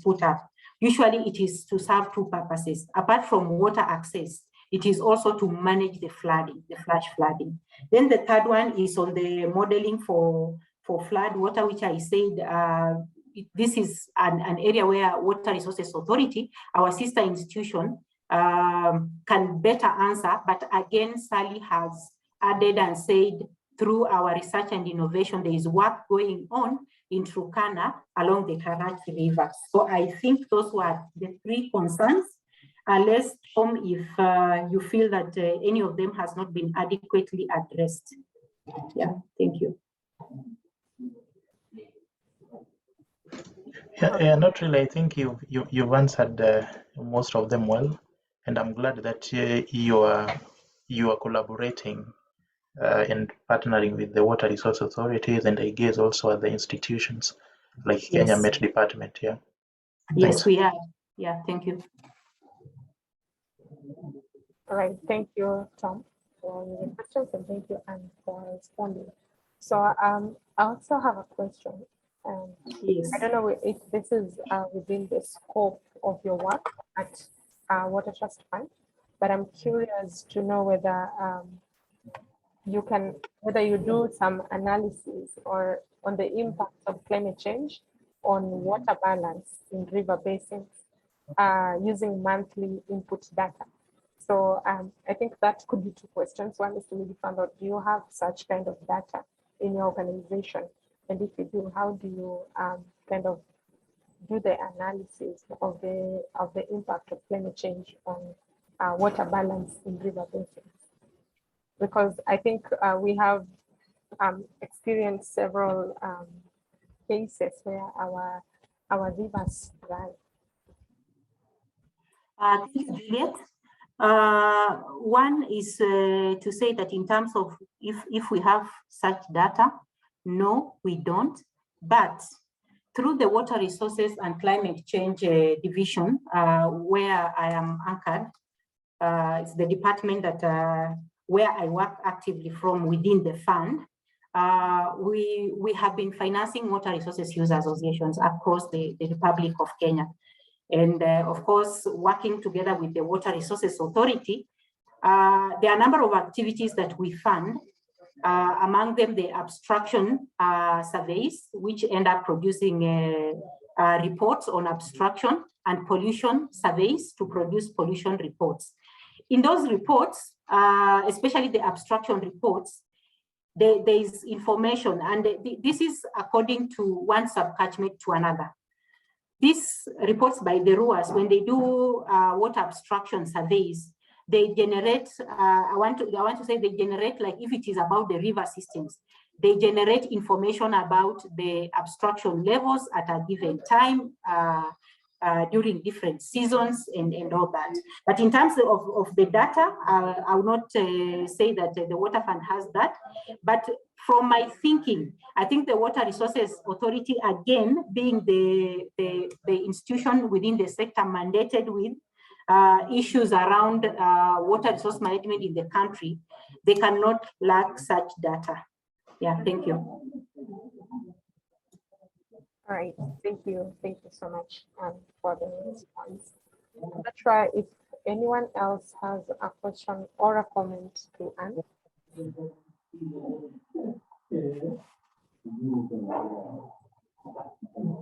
put up. Usually it is to serve 2 purposes. Apart from water access, it is also to manage the flooding, the flash flooding. Then the third one is on the modeling for flood water, which I said, this is an area where Water Resources Authority, our sister institution, can better answer. But again, Sally has added and said, through our research and innovation, there is work going on in Turkana along the Tarach River. So I think those were the 3 concerns. Unless, Tom, if you feel that any of them has not been adequately addressed. Yeah, thank you. Yeah, not really. I think you've answered most of them well, and I'm glad that you are collaborating and partnering with the Water Resource Authorities, and I guess also other institutions like Kenya Met Department. Yeah. Yes, Thanks. we are. Yeah, thank you. All right, thank you, Tom, for your questions, and thank you, Anne, for responding. So I also have a question. Yes. I don't know if this is within the scope of your work at Water Trust Fund, but I'm curious to know whether whether you do some analysis or on the impact of climate change on water balance in river basins using monthly input data. So I think that could be 2 questions. One is to maybe find out, do you have such kind of data in your organization? And if you do, how do you kind of do the analysis of the impact of climate change on water balance in river basins? Because I think we have experienced several cases where our rivers dry. Thank you, Juliet. One is to say that in terms of if we have such data, no, we don't. But through the Water Resources and Climate Change Division, where I am anchored, it's the department that where I work actively from within the fund. We have been financing water resources user associations across the Republic of Kenya. And of course, working together with the Water Resources Authority, there are a number of activities that we fund. Among them, the abstraction surveys, which end up producing reports on abstraction, and pollution surveys to produce pollution reports. In those reports, especially the abstraction reports, there is information, and this is according to one subcatchment to another. These reports by the RUAs, when they do water abstraction surveys, they generate, I want to say they generate, like if it is about the river systems, they generate information about the abstraction levels at a given time during different seasons and all that. But in terms of the data, I will not say that the Water Fund has that. But from my thinking, I think the Water Resources Authority, again, being the institution within the sector mandated with issues around water resource management in the country, they cannot lack such data. Yeah, thank you. All right, thank you so much for the response. Let's try if anyone else has a question or a comment to add.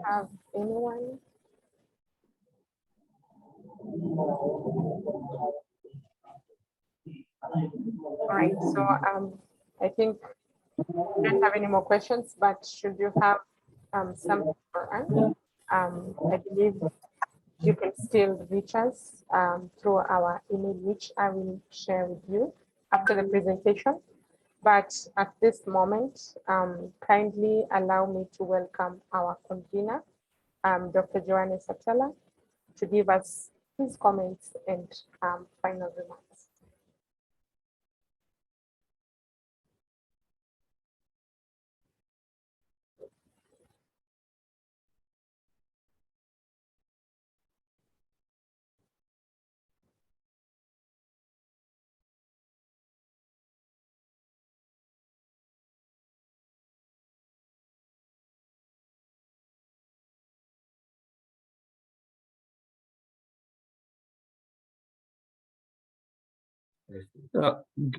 Have anyone? All right, so I think we don't have any more questions, but should you have something for us, I believe you can still reach us through our email, which I will share with you after the presentation. But at this moment, kindly allow me to welcome our convener, Dr. Joanne Satella, to give us his comments and final remarks.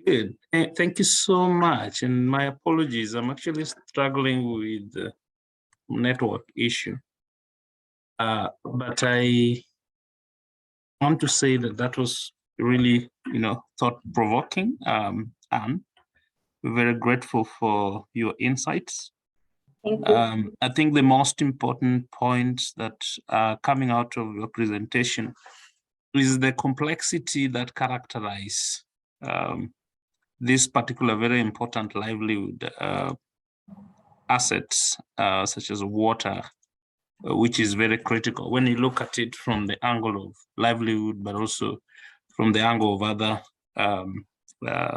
Good. Thank you so much. And my apologies. I'm actually struggling with the network issue. But I want to say that that was really, thought-provoking. And we're very grateful for your insights. Thank you. I think the most important points that are coming out of your presentation is the complexity that characterize this particular very important livelihood assets, such as water, which is very critical when you look at it from the angle of livelihood, but also from the angle of other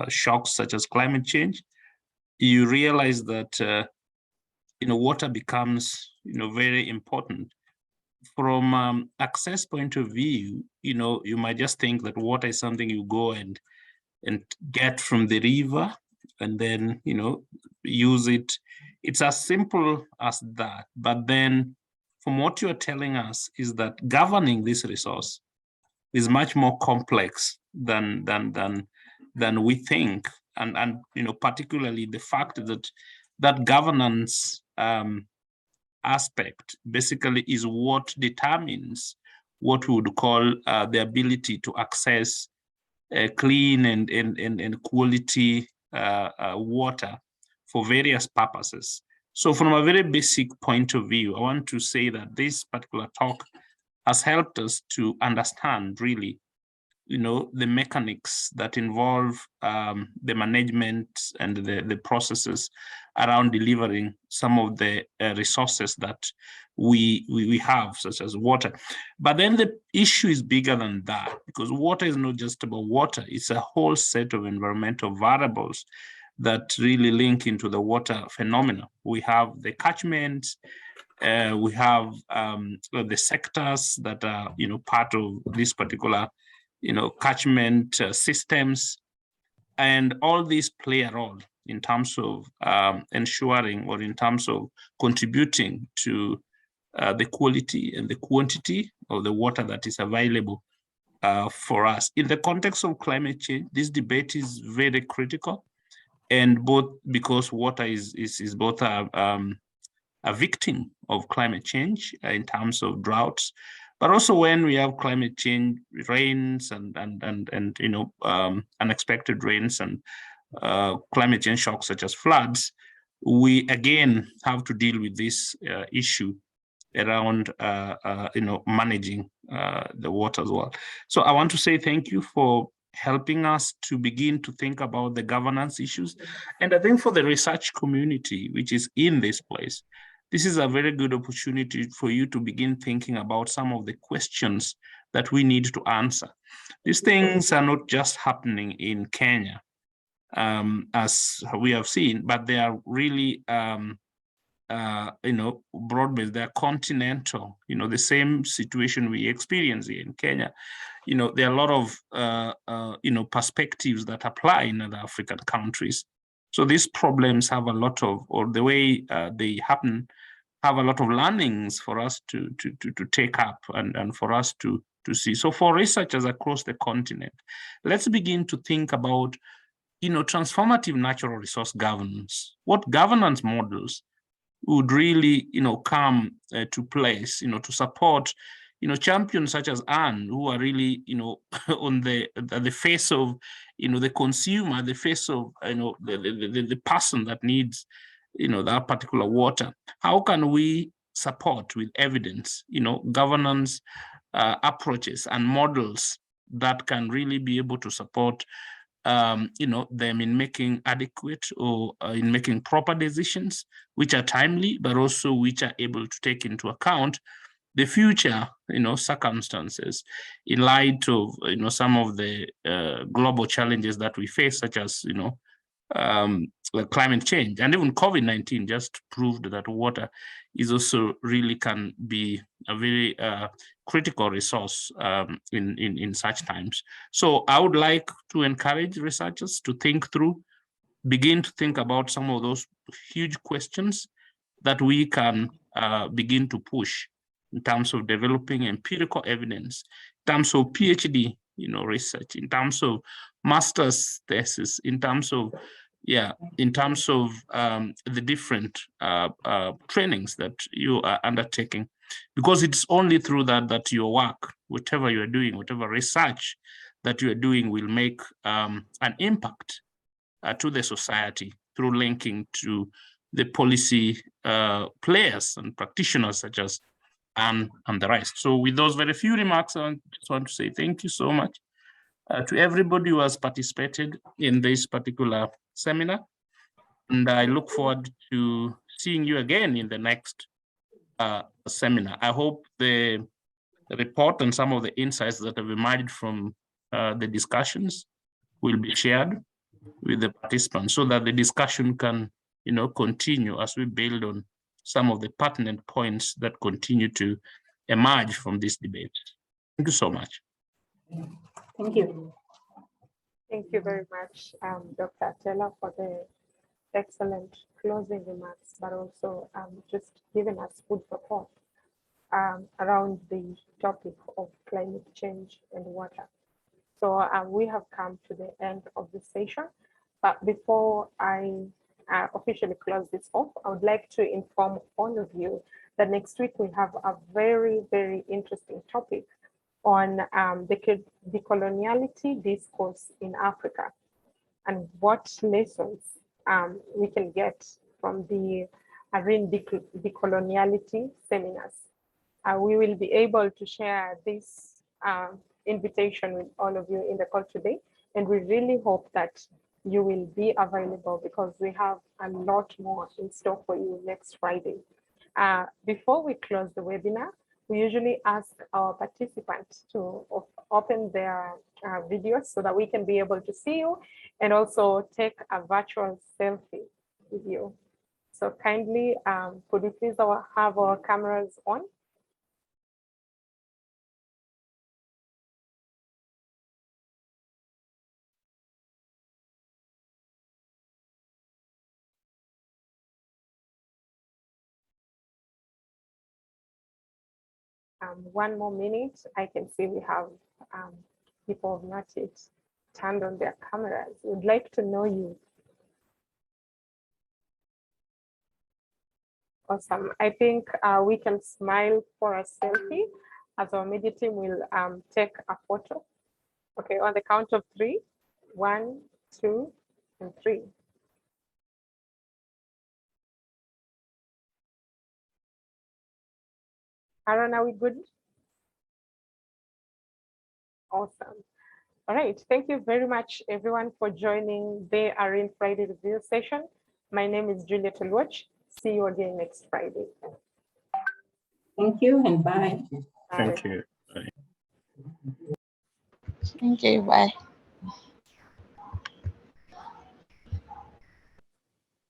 shocks such as climate change. You realize that water becomes very important. From access point of view, you might just think that water is something you go and get from the river and then use it. It's as simple as that. But then from what you're telling us is that governing this resource is much more complex than we think, and particularly the fact that governance aspect basically is what determines what we would call the ability to access clean and quality water for various purposes. So from a very basic point of view, I want to say that this particular talk has helped us to understand really, the mechanics that involve the management and the processes around delivering some of the resources that we have, such as water. But then the issue is bigger than that, because water is not just about water. It's a whole set of environmental variables that really link into the water phenomena. We have the catchments, we have the sectors that are, part of this particular, catchment systems, and all these play a role in terms of ensuring, or in terms of contributing to the quality and the quantity of the water that is available for us. In the context of climate change, this debate is very critical, and both because water is both a victim of climate change in terms of droughts, but also when we have climate change, rains and unexpected rains and climate change shocks such as floods, we again have to deal with this issue around managing the water as well. So I want to say thank you for helping us to begin to think about the governance issues. And I think for the research community, which is in this place, this is a very good opportunity for you to begin thinking about some of the questions that we need to answer. These things are not just happening in Kenya, as we have seen, but they are really, broad-based. They're continental. The same situation we experience here in Kenya. There are a lot of, perspectives that apply in other African countries. So these problems have a lot of, or the way they happen, have a lot of learnings for us to take up and for us to see. So for researchers across the continent, let's begin to think about, transformative natural resource governance. What governance models would really, come to place, to support, champions such as Anne, who are really, on the face of, the consumer, the face of, the person that needs, that particular water. How can we support with evidence, governance approaches and models that can really be able to support, them in making adequate or in making proper decisions, which are timely, but also which are able to take into account the future, circumstances in light of, some of the global challenges that we face, such as, like climate change, and even COVID-19 just proved that water is also really can be a very critical resource in such times. So I would like to encourage researchers to think through, begin to think about some of those huge questions that we can begin to push in terms of developing empirical evidence, in terms of PhD, research, in terms of master's thesis, in terms of the different trainings that you are undertaking, because it's only through that your work, whatever you are doing, whatever research that you are doing, will make an impact to the society through linking to the policy players and practitioners such as Anne and the rest. So with those very few remarks, I just want to say thank you so much to everybody who has participated in this particular seminar. And I look forward to seeing you again in the next seminar. I hope the report and some of the insights that have emerged from the discussions will be shared with the participants so that the discussion can, continue as we build on some of the pertinent points that continue to emerge from this debate. Thank you so much. Thank you. Thank you very much, Dr. Atela, for the excellent closing remarks, but also just giving us food for thought around the topic of climate change and water. So we have come to the end of the session, but before I officially close this off, I would like to inform all of you that next week we have a very, very interesting topic on the decoloniality discourse in Africa and what lessons we can get from the ARIN decoloniality seminars. We will be able to share this invitation with all of you in the call today, and we really hope that you will be available because we have a lot more in store for you next Friday. Before we close the webinar, we usually ask our participants to open their videos so that we can be able to see you and also take a virtual selfie with you. So kindly, could we please have our cameras on? One more minute, I can see we have people have not yet turned on their cameras. We'd like to know you. Awesome. I think we can smile for a selfie as our media team will take a photo. Okay, on the count of 3, 1, 2, and 3. Aaron, are we good? Awesome. All right, thank you very much, everyone, for joining the ARIN Friday review session. My name is Juliet Elwatch. See you again next Friday. Thank you and bye. Thank you. Thank you. Bye.